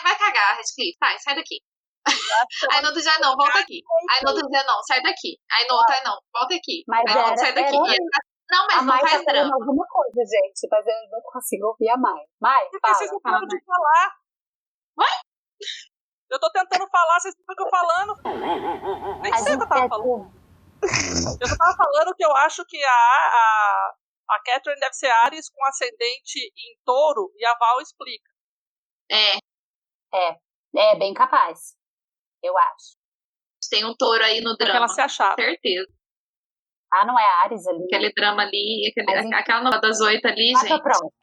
vai cagar, Heathcliff, sai daqui. Aí no outro dia, não, volta aqui. Aí no outro dia, não, sai daqui. Aí no outro, não, volta aqui. Mas aí no outro, sai daqui. Não, mas não faz drama. Alguma coisa, gente, mas eu não consigo ouvir a Mai. Mai, Por que vocês não param de falar? Ué? Eu tô tentando falar, vocês não ficam falando. Nem sei o que eu tava falando. Eu só tava falando que eu acho que a Catherine deve ser Ares com ascendente em touro e a Val explica. É bem capaz. Eu acho. Tem um touro aí no drama. Ela se achava. Certeza. Não é Ares ali? Aquele drama ali, aquela novela das 8 ali, gente. Pronto.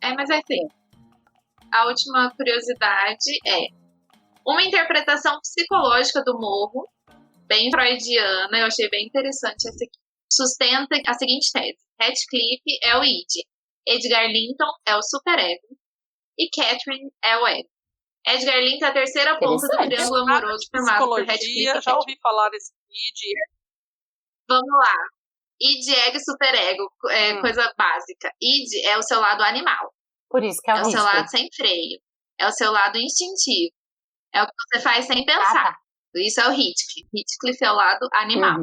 Mas é assim. A última curiosidade é uma interpretação psicológica do morro, bem freudiana, eu achei bem interessante essa aqui. Sustenta a seguinte tese. Heathcliff é o id, Edgar Linton é o superego e Catherine é o ego. Edgar Linton é a terceira ponta do triângulo amoroso formado por Heathcliff e Catherine. Já ouvi falar desse id. Vamos lá. Id, ego e superego, coisa básica. Id é o seu lado animal. Por isso que é o seu lado sem freio. É o seu lado instintivo. É o que você faz sem pensar. Isso é o Heathcliff. Heathcliff é o lado animal.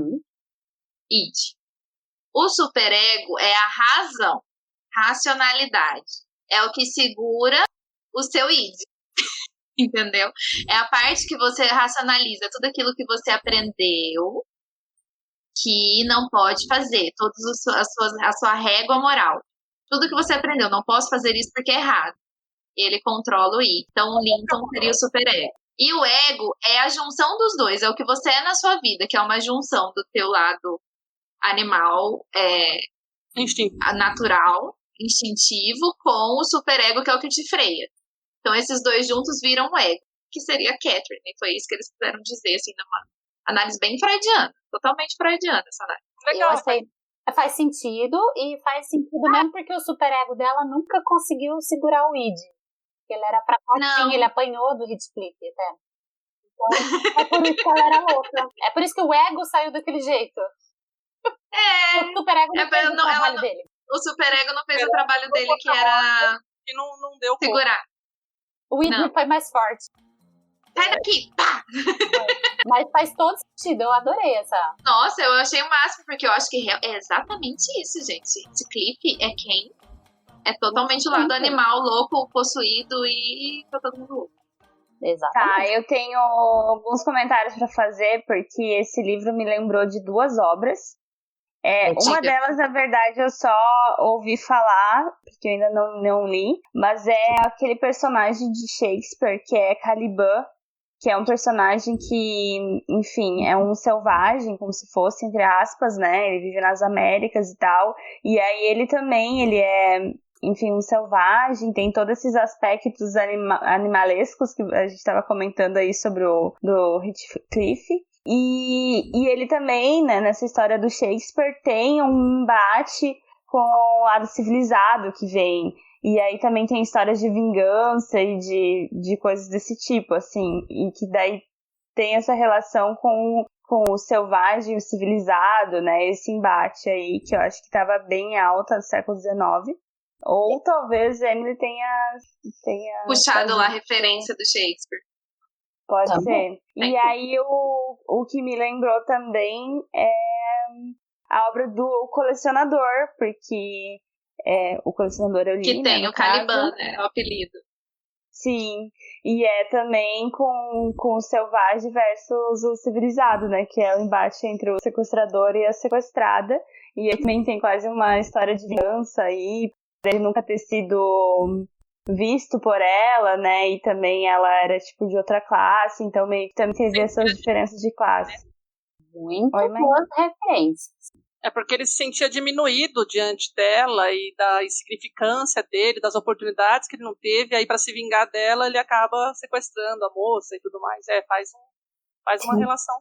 Id. O superego é a razão, racionalidade. É o que segura o seu id. Entendeu? É a parte que você racionaliza tudo aquilo que você aprendeu que não pode fazer, a sua régua moral. Tudo que você aprendeu, não posso fazer isso porque é errado. Ele controla o id. Então o Lincoln seria o superego. E o ego é a junção dos dois, é o que você é na sua vida, que é uma junção do teu lado animal, natural, instintivo, com o superego, que é o que te freia. Então esses dois juntos viram o ego, que seria a Catherine. E foi isso que eles quiseram dizer, assim, numa análise bem freudiana, totalmente freudiana essa análise. Legal. Eu achei, faz sentido, e faz sentido mesmo porque o superego dela nunca conseguiu segurar o id. Ele era fracotinho, ele apanhou do Heathcliff até. Então, é por isso que ela era louca. É por isso que o ego saiu daquele jeito. O superego não fez o trabalho dele. O superego não fez o trabalho dele, que era que não deu segurar. O id foi mais forte. Sai daqui! Pá! Mas faz todo sentido, eu adorei essa. Nossa, eu achei o máximo, porque eu acho que é exatamente isso, gente. Heathcliff é quem? É totalmente o lado animal, louco, possuído, e tá todo mundo louco. Exatamente. Tá, eu tenho alguns comentários pra fazer, porque esse livro me lembrou de duas obras. Uma delas, na verdade, eu só ouvi falar, porque eu ainda não li, mas é aquele personagem de Shakespeare, que é Caliban, que é um personagem que, enfim, é um selvagem, como se fosse, entre aspas, né? Ele vive nas Américas e tal. E aí ele também, ele é, enfim, um selvagem, tem todos esses aspectos animalescos que a gente estava comentando aí sobre do Heathcliff. E ele também, né, nessa história do Shakespeare, tem um embate com o lado civilizado que vem. E aí também tem histórias de vingança e de coisas desse tipo, assim. E que daí tem essa relação com o selvagem e o civilizado, né? Esse embate aí que eu acho que estava bem alta no século XIX. Ou talvez Emily tenha puxado lá a referência do Shakespeare. Pode ser. E aí o que me lembrou também é a obra do Colecionador, porque o Colecionador eu li, que tem, né, o Caliban, né, o apelido. Sim, e é também com o selvagem versus o civilizado, né, que é o embate entre o sequestrador e a sequestrada. E aí também tem quase uma história de vingança aí, ele nunca ter sido visto por ela, né, e também ela era tipo de outra classe, então meio que também teve essas diferenças de classe. Muito boas referências. É porque ele se sentia diminuído diante dela e da insignificância dele, das oportunidades que ele não teve, aí para se vingar dela ele acaba sequestrando a moça e tudo mais. Faz uma relação.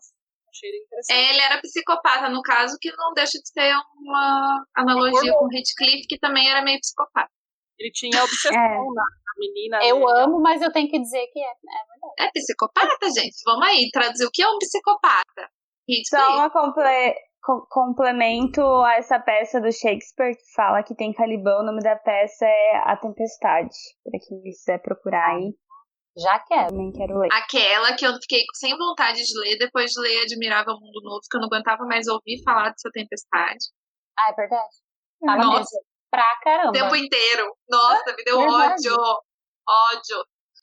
Achei interessante. Ele era psicopata, no caso, que não deixa de ser uma analogia com Heathcliff, que também era meio psicopata. Ele tinha obsessão na menina. Eu amo, mas eu tenho que dizer que é verdade. É psicopata, gente. Vamos aí, traduzir o que é um psicopata. Só uma complemento a essa peça do Shakespeare que fala que tem Caliban. O nome da peça é A Tempestade. Pra quem quiser procurar aí. Já quero. Também quero ler. Aquela que eu fiquei sem vontade de ler, depois de ler Admirável Mundo Novo, que eu não aguentava mais ouvir falar dessa tempestade. Ah, é verdade. Fala mesmo. Pra caramba. O tempo inteiro. Nossa, me deu ódio.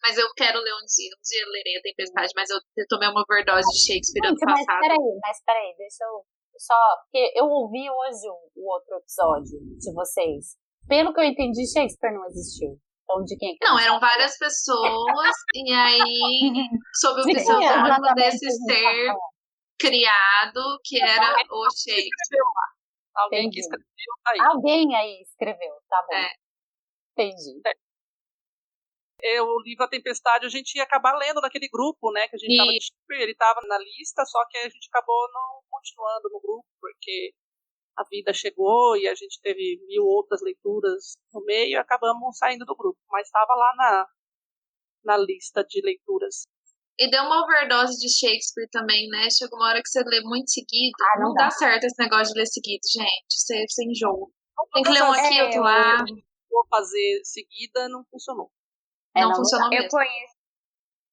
Mas eu quero ler um dia lerei A Tempestade, mas eu tomei uma overdose de Shakespeare ano passado. Mas peraí, deixa eu só... Porque eu ouvi hoje o outro episódio de vocês. Pelo que eu entendi, Shakespeare não existiu. Então, de quem? Não, eram várias pessoas, e aí, sob o pseudônimo desse ser criado, que era o Shakespeare. Alguém que escreveu, tá aí. Alguém aí escreveu, tá bom. Entendi. O livro A Tempestade a gente ia acabar lendo naquele grupo, né, que a gente tava de Shakespeare, ele tava na lista, só que a gente acabou não continuando no grupo, porque a vida chegou e a gente teve 1000 outras leituras no meio e acabamos saindo do grupo, mas estava lá na lista de leituras. E deu uma overdose de Shakespeare também, né? Chegou uma hora que você lê muito seguido. Não dá certo esse negócio de ler seguido, gente. Você enjoa. Tem que ler um aqui, outro lá. Vou fazer seguida, não funcionou. Não funcionou mesmo.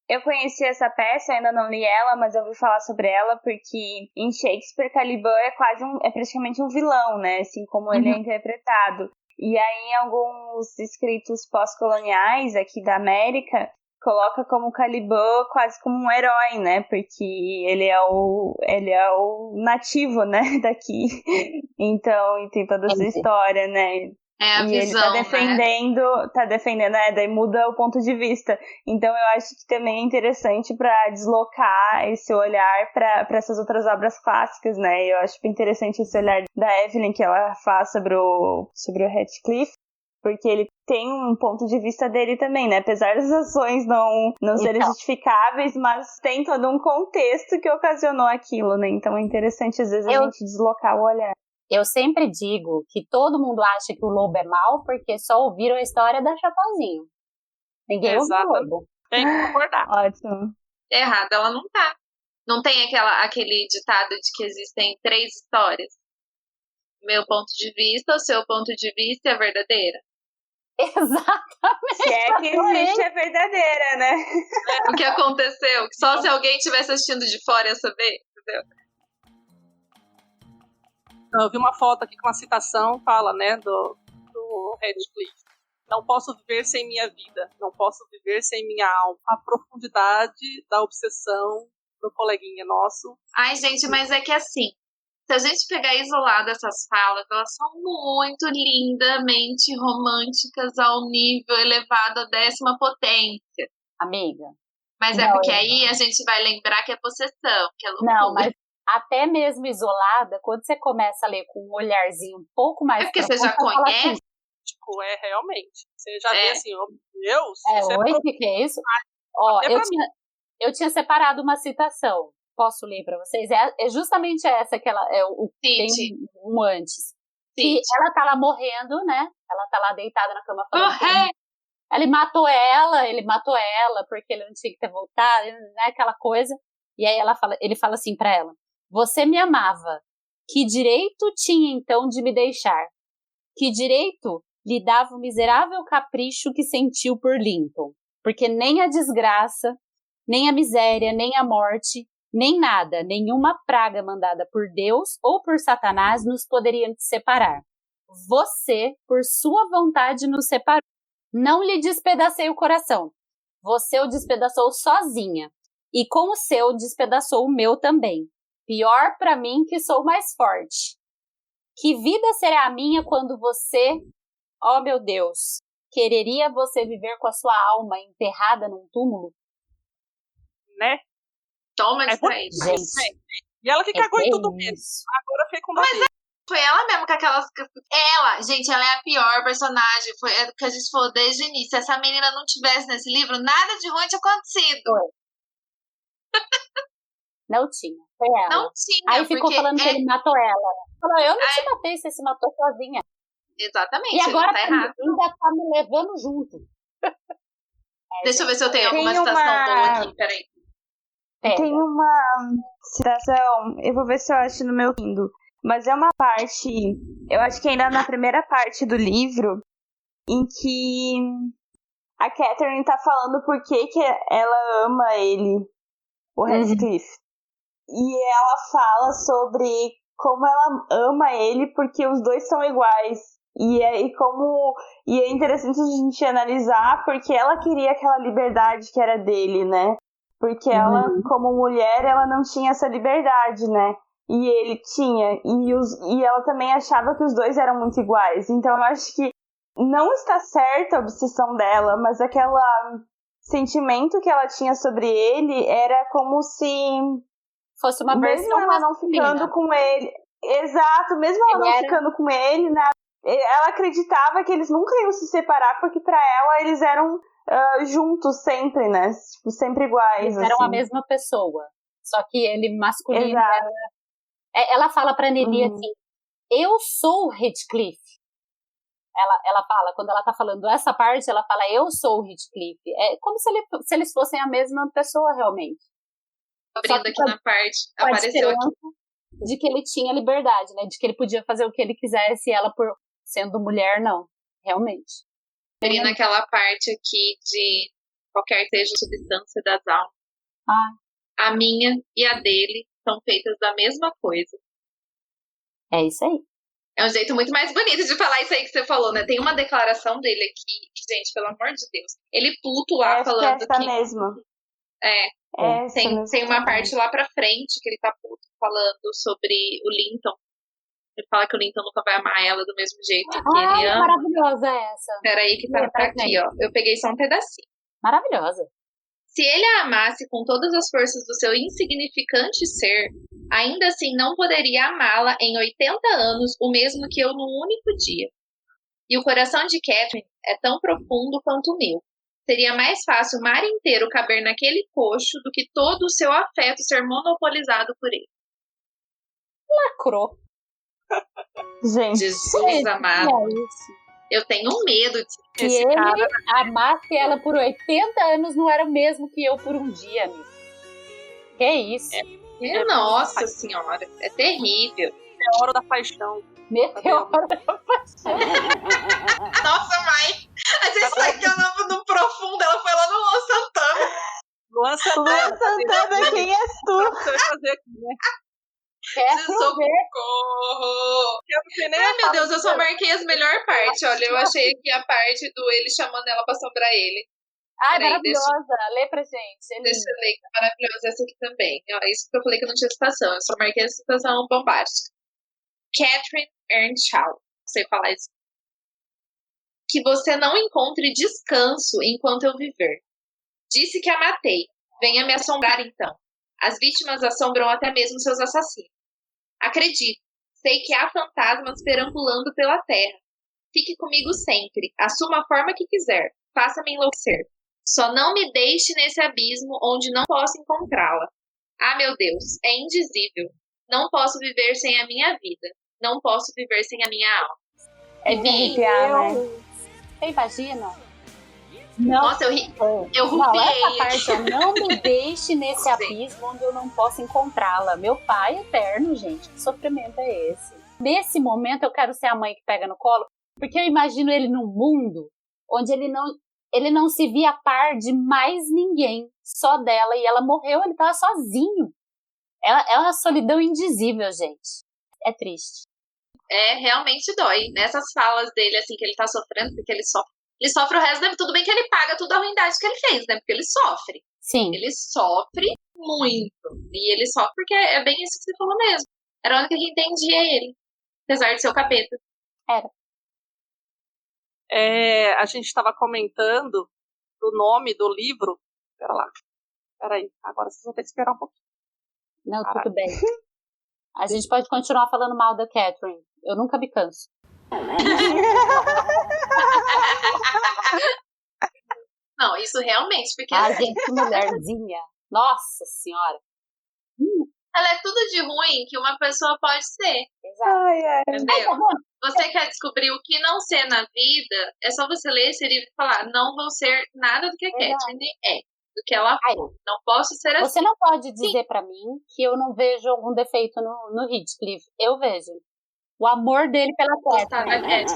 Eu conheci essa peça, ainda não li ela, mas eu ouvi falar sobre ela porque em Shakespeare, Caliban é praticamente um vilão, né? Assim como ele é interpretado. E aí, em alguns escritos pós-coloniais aqui da América, coloca como Caliban quase como um herói, né? Porque ele é o nativo, né? Daqui. Então, e tem toda essa história, né? É a e visão, ele tá defendendo, daí muda o ponto de vista. Então eu acho que também é interessante para deslocar esse olhar para essas outras obras clássicas, né? Eu acho bem interessante esse olhar da Evelyn que ela faz sobre o Heathcliff, porque ele tem um ponto de vista dele também, né? Apesar das ações não serem justificáveis, mas tem todo um contexto que ocasionou aquilo, né? Então é interessante às vezes a gente deslocar o olhar. Eu sempre digo que todo mundo acha que o lobo é mau porque só ouviram a história da Chapeuzinho. Ninguém ouviu o lobo. Tem que concordar. Ótimo. Errada ela não tá. Não tem aquele ditado de que existem 3 histórias. Meu ponto de vista, o seu ponto de vista é a verdadeira. Exatamente. Se é que existe a verdadeira, né? O que aconteceu? Só se alguém estivesse assistindo de fora ia saber, entendeu? Eu vi uma foto aqui com uma citação, fala, né, do Heathcliff. Não posso viver sem minha vida, não posso viver sem minha alma. A profundidade da obsessão do coleguinha nosso. Ai, gente, mas é que assim, se a gente pegar isolado essas falas, elas são muito lindamente românticas ao nível elevado à 10ª potência. Amiga. Mas é porque aí a gente vai lembrar que é possessão, que é loucura. Não, mas até mesmo isolada, quando você começa a ler com um olharzinho um pouco mais... É porque você já conhece? Assim, tipo, realmente. Você já vê assim, oh meu Deus. Que é isso? Ó, eu tinha separado uma citação. Posso ler para vocês? É justamente essa que ela... tem um antes. Que ela tá lá morrendo, né? Ela tá lá deitada na cama falando... Ele matou ela, porque ele não tinha que ter voltado, né? Aquela coisa. E aí ele fala assim pra ela: você me amava. Que direito tinha então de me deixar? Que direito lhe dava o miserável capricho que sentiu por Linton? Porque nem a desgraça, nem a miséria, nem a morte, nem nada, nenhuma praga mandada por Deus ou por Satanás nos poderia separar. Você, por sua vontade, nos separou. Não lhe despedacei o coração. Você o despedaçou sozinha. E com o seu despedaçou o meu também. Pior pra mim que sou mais forte. Que vida será a minha quando você, oh meu Deus, quereria você viver com a sua alma enterrada num túmulo? Né? Toma isso aí. Gente. E ela que cagou em tudo mesmo. Agora fiquei com Davi. Foi ela mesmo com aquelas... Ela é a pior personagem. Foi o que a gente falou desde o início. Se essa menina não tivesse nesse livro, nada de ruim tinha acontecido. Não tinha. Foi ela. Não tinha. Aí ficou falando que ele matou ela. Falou, eu não te matei, você se matou sozinha. Exatamente. E agora tá errado. ainda tá me levando junto. Deixa eu ver se eu tenho alguma citação boa aqui. Peraí. Tem uma citação, eu vou ver se eu acho no meu Kindle. Mas é uma parte, eu acho que ainda na primeira parte do livro, em que a Catherine tá falando por que ela ama ele, o Heathcliff. E ela fala sobre como ela ama ele porque os dois são iguais. E é interessante a gente analisar porque ela queria aquela liberdade que era dele, né? Porque ela, como mulher, ela não tinha essa liberdade, né? E ele tinha, e ela também achava que os dois eram muito iguais. Então eu acho que não está certa a obsessão dela, mas aquele sentimento que ela tinha sobre ele era como se fosse uma versão mesmo ela não ficando com ele. Exato, mesmo ela não ficando com ele, ela acreditava que eles nunca iam se separar, porque pra ela eles eram juntos sempre, né? Tipo, sempre iguais. Eles eram a mesma pessoa. Só que ele masculino era... Ela fala pra Nelly assim, eu sou o Heathcliff. Ela fala, quando ela tá falando essa parte, ela fala, eu sou o Heathcliff. É como se eles fossem a mesma pessoa, realmente. Abrindo aqui na parte, apareceu aqui. De que ele tinha liberdade, né? De que ele podia fazer o que ele quisesse e ela, por sendo mulher, não. Realmente. Abrindo naquela parte aqui de qualquer seja a substância das almas. Ah. A minha e a dele são feitas da mesma coisa. É isso aí. É um jeito muito mais bonito de falar isso aí que você falou, né? Tem uma declaração dele aqui, gente, pelo amor de Deus. Ele puto lá falando que... mesmo. Tem uma parte lá pra frente que ele tá puto falando sobre o Linton. Ele fala que o Linton nunca vai amar ela do mesmo jeito que ele ama. Maravilhosa essa. Peraí que tá aqui, ó. Eu peguei só um pedacinho. Maravilhosa. Se ele a amasse com todas as forças do seu insignificante ser, ainda assim não poderia amá-la em 80 anos, o mesmo que eu num único dia. E o coração de Catherine é tão profundo quanto o meu. Seria mais fácil o mar inteiro caber naquele coxo do que todo o seu afeto ser monopolizado por ele. Lacrou. Gente. Jesus amado. Eu tenho medo de que ele amasse ela por 80 anos não era o mesmo que eu por um dia, amigo. Que isso? Nossa senhora, é terrível. Meteoro da paixão. Meteoro da paixão. Nossa, mãe, a gente tá aqui no profundo, ela foi lá no Luan Santana. Luan Santana, quem és tu? Você vai fazer aqui, né? Socorro! Ai, meu Deus, eu só marquei as melhores partes. Olha, eu achei aqui a parte do ele chamando ela pra assombrar ele. Ai, maravilhosa. Lê pra gente. Deixa eu ler, que é maravilhosa essa aqui também. Isso que eu falei que eu não tinha citação. Eu só marquei a citação bombástica. Catherine Earnshaw. Não sei falar isso. Que você não encontre descanso enquanto eu viver. Disse que a matei. Venha me assombrar então. As vítimas assombram até mesmo seus assassinos. Acredito. Sei que há fantasmas perambulando pela terra. Fique comigo sempre. Assuma a forma que quiser. Faça-me enlouquecer. Só não me deixe nesse abismo onde não posso encontrá-la. Ah, meu Deus, é indizível. Não posso viver sem a minha vida. Não posso viver sem a minha alma. É de arrepiar, né? Você imagina? Não. Nossa, eu rupiei. Essa parte, não me deixe nesse abismo onde eu não posso encontrá-la. Meu pai eterno, gente, que sofrimento é esse? Nesse momento eu quero ser a mãe que pega no colo, porque eu imagino ele num mundo onde ele não se via a par de mais ninguém, só dela, e ela morreu, ele tava sozinho. É uma solidão indizível, gente. É triste. Realmente dói. Nessas falas dele, assim, que ele tá sofrendo, porque ele sofre o resto da vida. Tudo bem que ele paga toda a ruindade que ele fez, né? Porque ele sofre. Sim. Ele sofre muito. E ele sofre porque é bem isso que você falou mesmo. Era a única que entendia ele. Apesar de ser o capeta. Era. A gente estava comentando do nome do livro. Peraí. Agora vocês vão ter que esperar um pouquinho. Não, tudo bem. A gente pode continuar falando mal da Catherine. Eu nunca me canso. Não, isso realmente, porque gente, que mulherzinha. Nossa senhora. Ela é tudo de ruim que uma pessoa pode ser. Exato. Entendeu? Você quer descobrir o que não ser na vida, é só você ler esse livro e falar, não vou ser nada do que a Catherine é, do que ela for. Não posso ser assim. Você não pode dizer pra mim que eu não vejo algum defeito no Heathcliff. Eu vejo. O amor dele pela Catherine.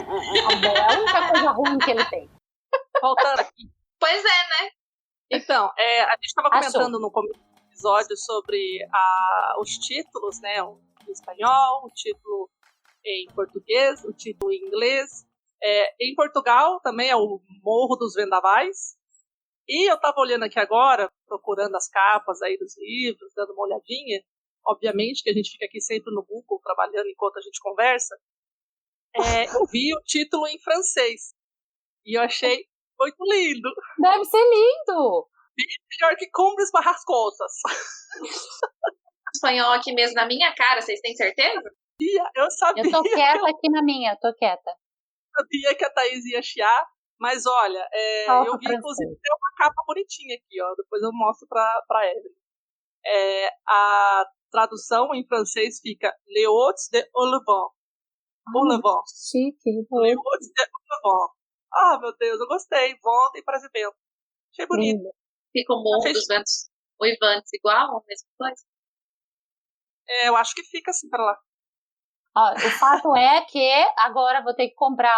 A única coisa ruim que ele tem. Voltando aqui. Pois é, né? Então, a gente estava comentando no começo do episódio sobre os títulos, né? O espanhol, o título em português, o título em inglês. Em Portugal também é o Morro dos Vendavais. E eu estava olhando aqui agora, procurando as capas aí dos livros, dando uma olhadinha. Obviamente que a gente fica aqui sempre no Google, trabalhando enquanto a gente conversa. Eu vi o título em francês. E eu achei muito lindo. Deve ser lindo. Melhor que Cumbres Barrascosas. Espanhol aqui mesmo na minha cara, vocês têm certeza? Eu sabia. Eu tô quieta aqui na minha, tô quieta. Eu sabia que a Thaís ia chiar, mas olha, eu vi inclusive tem uma capa bonitinha aqui, ó. Depois eu mostro pra Evelyn. A tradução em francês fica Les Hôtes de Olivant. Olivant. Chique. Les Hôtes de Olivant. Ah, meu Deus, eu gostei. Volta e parece vento. Achei bonito. Fica o Morro dos Ventos Uivantes igual, a mesma coisa? Eu acho que fica assim pra lá. Ó, o fato é que agora vou ter que comprar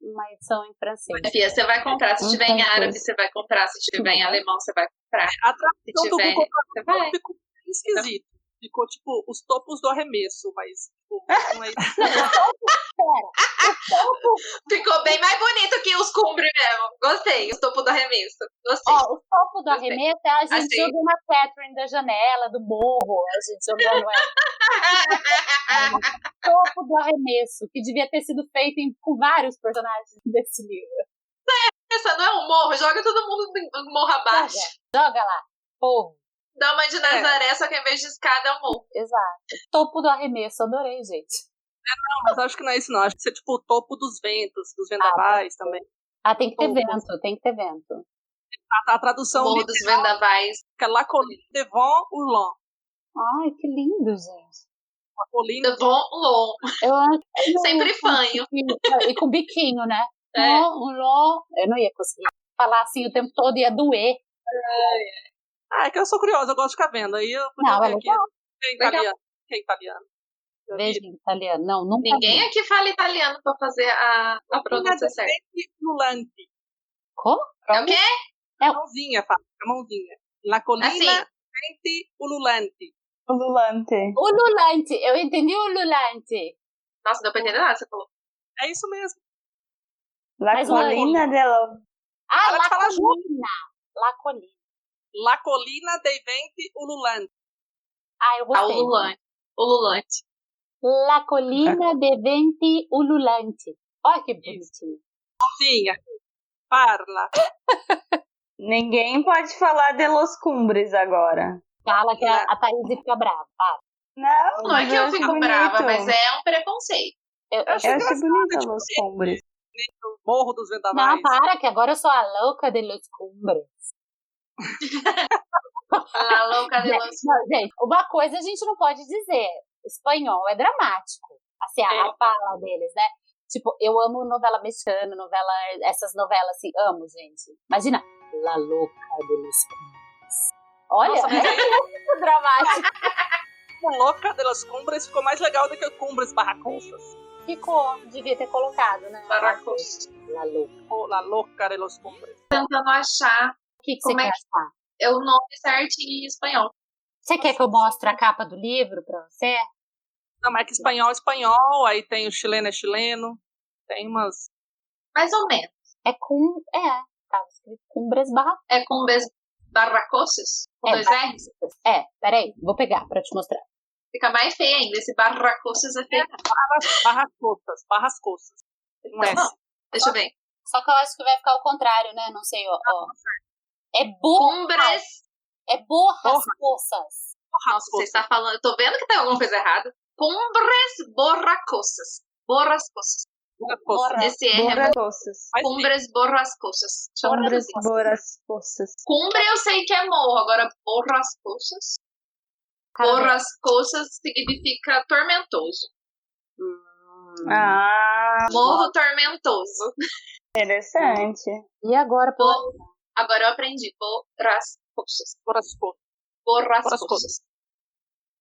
uma edição em francês. Fia, você vai comprar. Se tiver em árabe, você vai comprar. Se tiver em alemão, você vai comprar. A tradução do tiver, Google ficou esquisito. Ficou tipo os topos do arremesso, mas tipo, não é Ficou bem mais bonito que os cumbres mesmo. Gostei, os topos do arremesso. Gostei. Ó, o topo do Gostei. arremesso é a gente jogando a Catherine da janela, do morro, a gente jogando ela. O topo do arremesso, que devia ter sido feito com vários personagens desse livro. Essa não é um morro, joga todo mundo no morro abaixo. Joga lá, povo. Dá uma de Nazaré, só que em vez de escada é um morro. Exato. Topo do arremesso, adorei, gente. Não, mas acho que não é isso não. Acho que isso é tipo o topo dos ventos, dos vendavais também. Ah, tem que ter vento, tem que ter vento. A tradução Morro dos vendavais. é La Colline devant Ourlan. Ai, que lindo, gente. La Colline Devant Long. Eu Sempre fanho. E com biquinho, né? É. Eu não ia conseguir falar assim o tempo todo, ia doer. é que eu sou curiosa, eu gosto de ficar vendo. Aí eu Não, ver é aqui. legal. Que é italiano. Veja em italiano. Não, nunca Ninguém vi. aqui fala italiano pra fazer a pronúncia certa. Ululante. Como? É o quê? A mãozinha, fala. A mãozinha. La Colline Assim. ululante. Ululante. Ululante. Eu entendi ululante. Nossa, deu pra entender nada, você falou. É isso mesmo. La Mas Colina della... Ah, Para de falar Lacolina. Lacolina. La Colina dei Venti ululante. Ah, eu A gostei. ululante. Ululante. La Colina de Venti Ululante. Olha que bonitinho. Mãozinha. Parla. Ninguém pode falar de Los Cumbres agora. Fala que a Thaís fica brava. Fala. Não é que eu fico brava, mas é um preconceito. Eu Eu achei bonita Los Cumbres. No Morro dos Vendavais. Não, para, que agora eu sou a louca de Los Cumbres. A louca de Los Não, gente, uma coisa a gente não pode dizer. Espanhol é dramático. Assim, a fala deles, né? Tipo, eu amo novela mexicana, essas novelas assim, amo, gente. Imagina, La Louca de Los Cumbres. Olha, Nossa, mas aí- é muito dramático. O Louca de Los Cumbres ficou mais legal do que o Cumbres Barracosas. Ficou, devia ter colocado, né? Barracos. La Louca. Ou La Louca de Los Cumbres. Tentando achar O que você Como é quer que- achar? é o nome certinho em espanhol. Você quer que eu mostre a capa do livro pra você? Não, mas é que espanhol é espanhol, aí tem o chileno é chileno. Tem umas... Mais ou menos. Tava escrito Cumbres Barracosas. É com barracosas? Com É, dois R's? Peraí, vou pegar pra te mostrar. Fica mais feio ainda. Esse barracosas é feio. Barrascosas. Tem um S. Não, deixa eu ver. Só que eu acho que vai ficar o contrário, né? Não sei, ó. É Cumbres. borrascosas. Nossa, você está falando. Eu tô vendo que tem alguma coisa errada. Cumbres borracosas. Borrascosas. Esse R é Borrascosas. Cumbres borrascosas. Cumbres borrascosas. Cumbre eu sei que é morro, agora borrascosas. Borrascosas significa tormentoso. Ah, Morro tormentoso. interessante. E agora, Agora eu aprendi. Borrascosas. Borrascosas.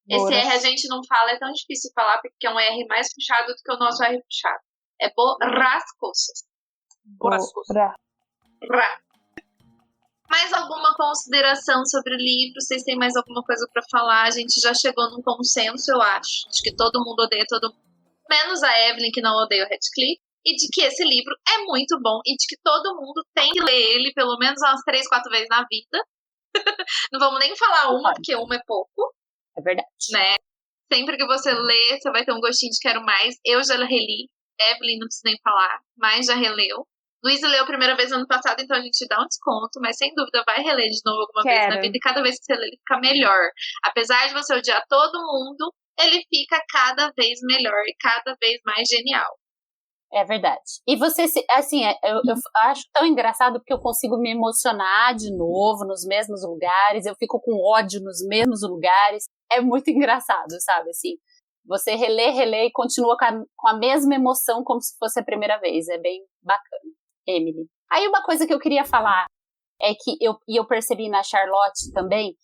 Esse R a gente não fala, é tão difícil falar porque é um R mais puxado do que o nosso R puxado. É borrascosas. Bora. Ra. Mais alguma consideração sobre o livro? Vocês têm mais alguma coisa pra falar? A gente já chegou num consenso, eu acho. De que todo mundo odeia todo mundo. Menos a Evelyn, que não odeia o Radcliffe. E de que esse livro é muito bom. E de que todo mundo tem que ler ele pelo menos umas 3, 4 vezes na vida. Não vamos nem falar uma, porque uma é pouco. É verdade. Né? Sempre que você lê, você vai ter um gostinho de quero mais. Eu já reli. Evelyn, não preciso nem falar. Mas já releu. Luísa leu a primeira vez ano passado, então a gente dá um desconto, mas sem dúvida vai reler de novo alguma vez na vida, e cada vez que você lê ele fica melhor. Apesar de você odiar todo mundo, ele fica cada vez melhor e cada vez mais genial. É verdade. E você, assim, eu acho tão engraçado porque eu consigo me emocionar de novo nos mesmos lugares, eu fico com ódio nos mesmos lugares. É muito engraçado, sabe, assim. Você relê e continua com a mesma emoção como se fosse a primeira vez. É bem bacana. Emily. Aí uma coisa que eu queria falar é que eu percebi na Charlotte também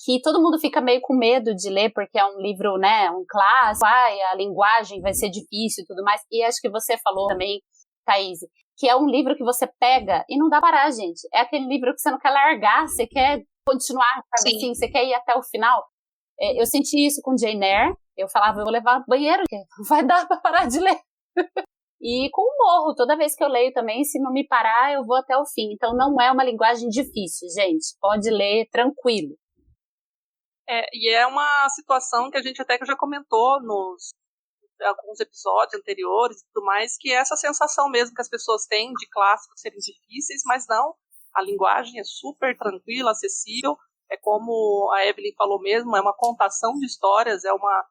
que todo mundo fica meio com medo de ler porque é um livro, né, um clássico, a linguagem vai ser difícil e tudo mais. E acho que você falou também, Thaís, que é um livro que você pega e não dá pra parar, gente. É aquele livro que você não quer largar, você quer continuar, sabe assim, você quer ir até o final. Eu senti isso com Jane Eyre. Eu falava, eu vou levar no banheiro, que não vai dar pra parar de ler. E com o Morro, toda vez que eu leio também, se não me parar, eu vou até o fim. Então não é uma linguagem difícil, gente. Pode ler tranquilo. E é uma situação que a gente até que já comentou nos alguns episódios anteriores e tudo mais, que é essa sensação mesmo que as pessoas têm de clássicos serem difíceis, mas não, a linguagem é super tranquila, acessível, é como a Evelyn falou mesmo, é uma contação de histórias, é uma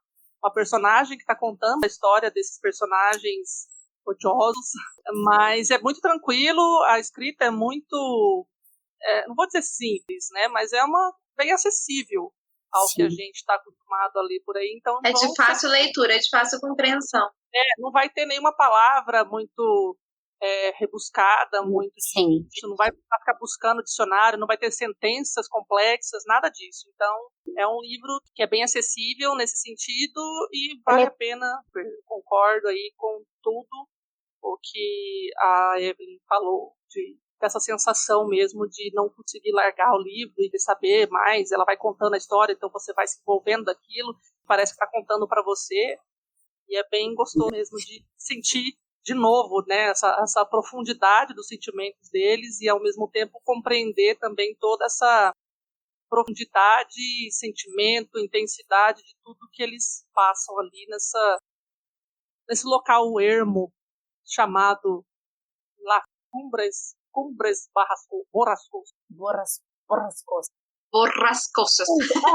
personagem que está contando a história desses personagens odiosos, mas é muito tranquilo, a escrita é muito, não vou dizer simples, né, mas é bem acessível ao que a gente está acostumado a ler por aí. Então, é de fácil leitura, é de fácil compreensão. Não vai ter nenhuma palavra muito rebuscada, muito difícil, não vai ficar buscando dicionário, não vai ter sentenças complexas, nada disso. Então, é um livro que é bem acessível nesse sentido e vale a pena, concordo aí com tudo o que a Evelyn falou, dessa sensação mesmo de não conseguir largar o livro e de saber mais, ela vai contando a história, então você vai se envolvendo daquilo, parece que está contando para você, e é bem gostoso mesmo de sentir de novo, né, essa profundidade dos sentimentos deles e ao mesmo tempo compreender também toda essa profundidade, sentimento, intensidade de tudo que eles passam ali nesse local ermo chamado Las Cumbres Borrascosas.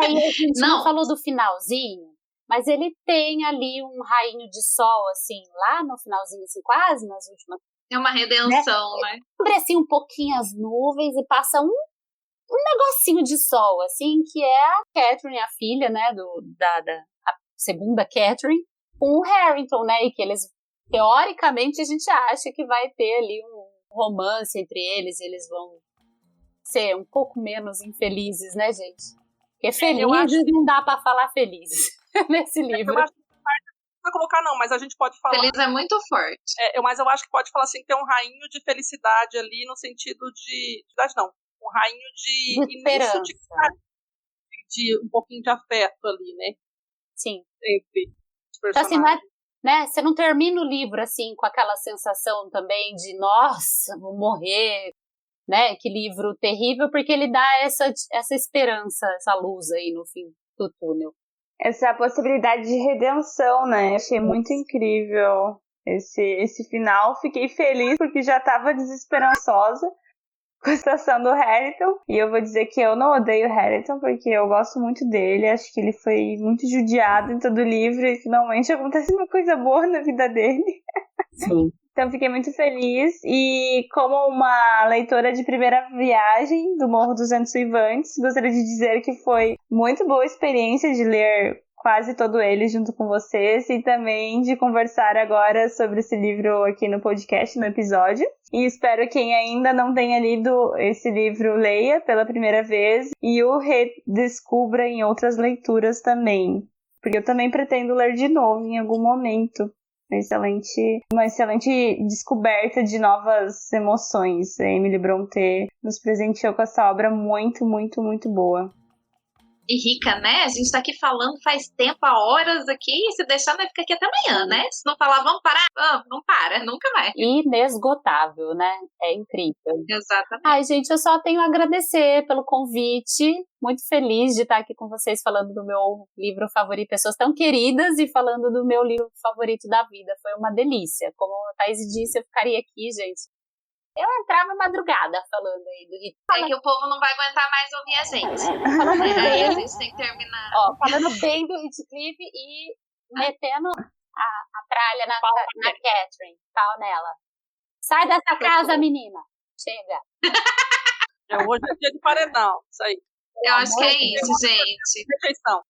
Aí a gente não falou do finalzinho, mas ele tem ali um rainho de sol, assim, lá no finalzinho, assim, quase nas últimas. É uma redenção, né? Abre assim um pouquinho as nuvens e passa um negocinho de sol, assim, que é a Catherine, a filha, né, a segunda Catherine, com o Harrington, né, e que eles, teoricamente, a gente acha que vai ter ali um romance entre eles, e eles vão ser um pouco menos infelizes, né, gente? Porque felizes não dá pra falar felizes nesse livro. Eu acho que não vai colocar não, mas a gente pode falar... Feliz é muito forte. Mas eu acho que pode falar assim, que tem um rainho de felicidade ali, no sentido de não, um rainho de esperança. De um pouquinho de afeto ali, né? Sim. Entre os personagens. Então, assim, não é, né, você não termina o livro assim com aquela sensação também de nossa, vou morrer, né, que livro terrível, porque ele dá essa esperança, essa luz aí no fim do túnel. Essa possibilidade de redenção, né, achei muito incrível esse final, fiquei feliz porque já estava desesperançosa com a situação do Harrington, e eu vou dizer que eu não odeio o Harrington, porque eu gosto muito dele, acho que ele foi muito judiado em todo o livro, e finalmente acontece uma coisa boa na vida dele. Sim. Então fiquei muito feliz, e como uma leitora de primeira viagem do Morro dos Ventos Uivantes, gostaria de dizer que foi muito boa experiência de ler quase todo ele junto com vocês e também de conversar agora sobre esse livro aqui no podcast, no episódio. E espero que quem ainda não tenha lido esse livro leia pela primeira vez e o redescubra em outras leituras também. Porque eu também pretendo ler de novo em algum momento. Uma excelente descoberta de novas emoções. A Emily Brontë nos presenteou com essa obra muito, muito, muito boa. E rica, né? A gente tá aqui falando faz tempo, há horas aqui, e se deixar vai ficar aqui até amanhã, né? Se não falar, vamos parar, não para, nunca mais. Inesgotável, né? É incrível. Exatamente. Ai, gente, eu só tenho a agradecer pelo convite, muito feliz de estar aqui com vocês falando do meu livro favorito, pessoas tão queridas, e falando do meu livro favorito da vida, foi uma delícia. Como a Thaís disse, eu ficaria aqui, gente. Eu entrava madrugada falando aí do Heathcliff. É que o povo não vai aguentar mais ouvir a gente. Falando Aí a gente tem que terminar. Ó, falando bem do Heathcliff e metendo a tralha na Catherine, pau nela. Sai dessa casa, menina. Chega. Hoje é dia de paredão, isso aí. Eu acho que é isso, gente. Rejeição.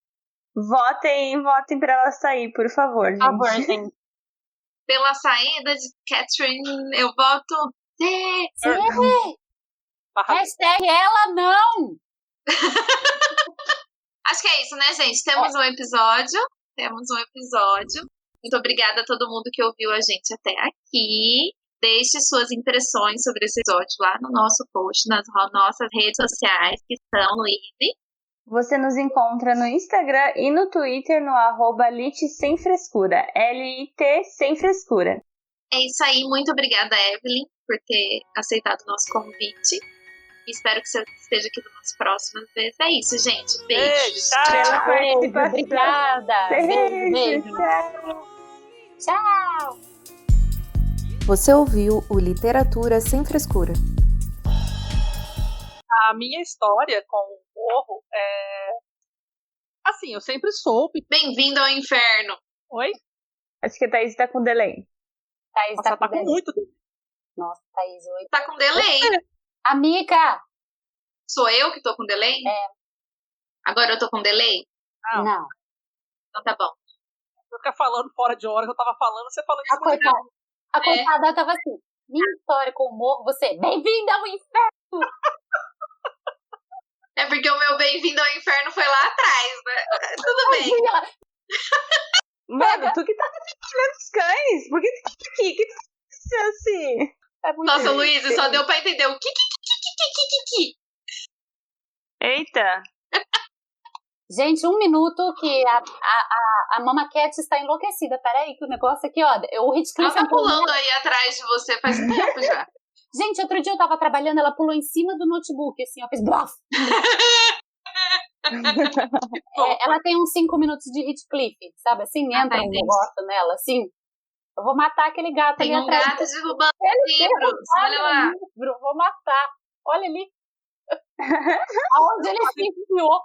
Votem pra ela sair, por favor, gente. Por favor, gente. Pela saída de Catherine, eu voto... Sim. Hashtag ela não. Acho que é isso, né, gente? Temos um episódio. Muito obrigada a todo mundo que ouviu a gente até aqui. Deixe suas impressões sobre esse episódio lá no nosso post, nas nossas redes sociais, que são Luíse. Você nos encontra no Instagram e no Twitter no @lit sem frescura. LIT sem frescura. É isso aí, muito obrigada, Evelyn, por ter aceitado o nosso convite. Espero que você esteja aqui nas próximas vezes. É isso, gente. Beijo. Tchau. Beijo, obrigada. Beijo, Beijo. tchau. Tchau. Você ouviu o Literatura Sem Frescura. A minha história com o morro é... Assim, eu sempre soube... Bem-vindo ao inferno. Oi? Acho que a Thaís tá com delay. Thaís Nossa, tá com delay. muito... Nossa, Thaís, oi. Tá com delay. Amiga! Sou eu que tô com delay? É. Agora eu tô com delay? Não. Não. Então tá bom. Eu ficar falando fora de hora que eu tava falando, você falando A isso muito coitada, rápido. a coitada tava assim. Minha história com o morro, você, bem-vinda ao inferno! É porque o meu bem-vindo ao inferno foi lá atrás, né? Tudo bem. Ela, Mano, tu que tá tirando os cães? Por que tu tá aqui? Que tu tá assim? É muito Nossa, triste. Luísa, só deu pra entender o que. Eita. Gente, 1 minuto que a Mama Cat está enlouquecida. Peraí, que o negócio aqui, ó. O Hitcliff Ela tá entrou pulando nela. aí atrás de você faz tempo já. Gente, outro dia eu tava trabalhando, ela pulou em cima do notebook, assim, ó, fez blaf. Ela tem uns 5 minutos de Hitcliff, sabe? Assim, entra um entendi. negócio nela, assim. Eu vou matar aquele gato Tem ali um atrás. gato derrubando Ele livros. Olha lá. livro, vou matar. Olha ali. Aonde ele se enfiou.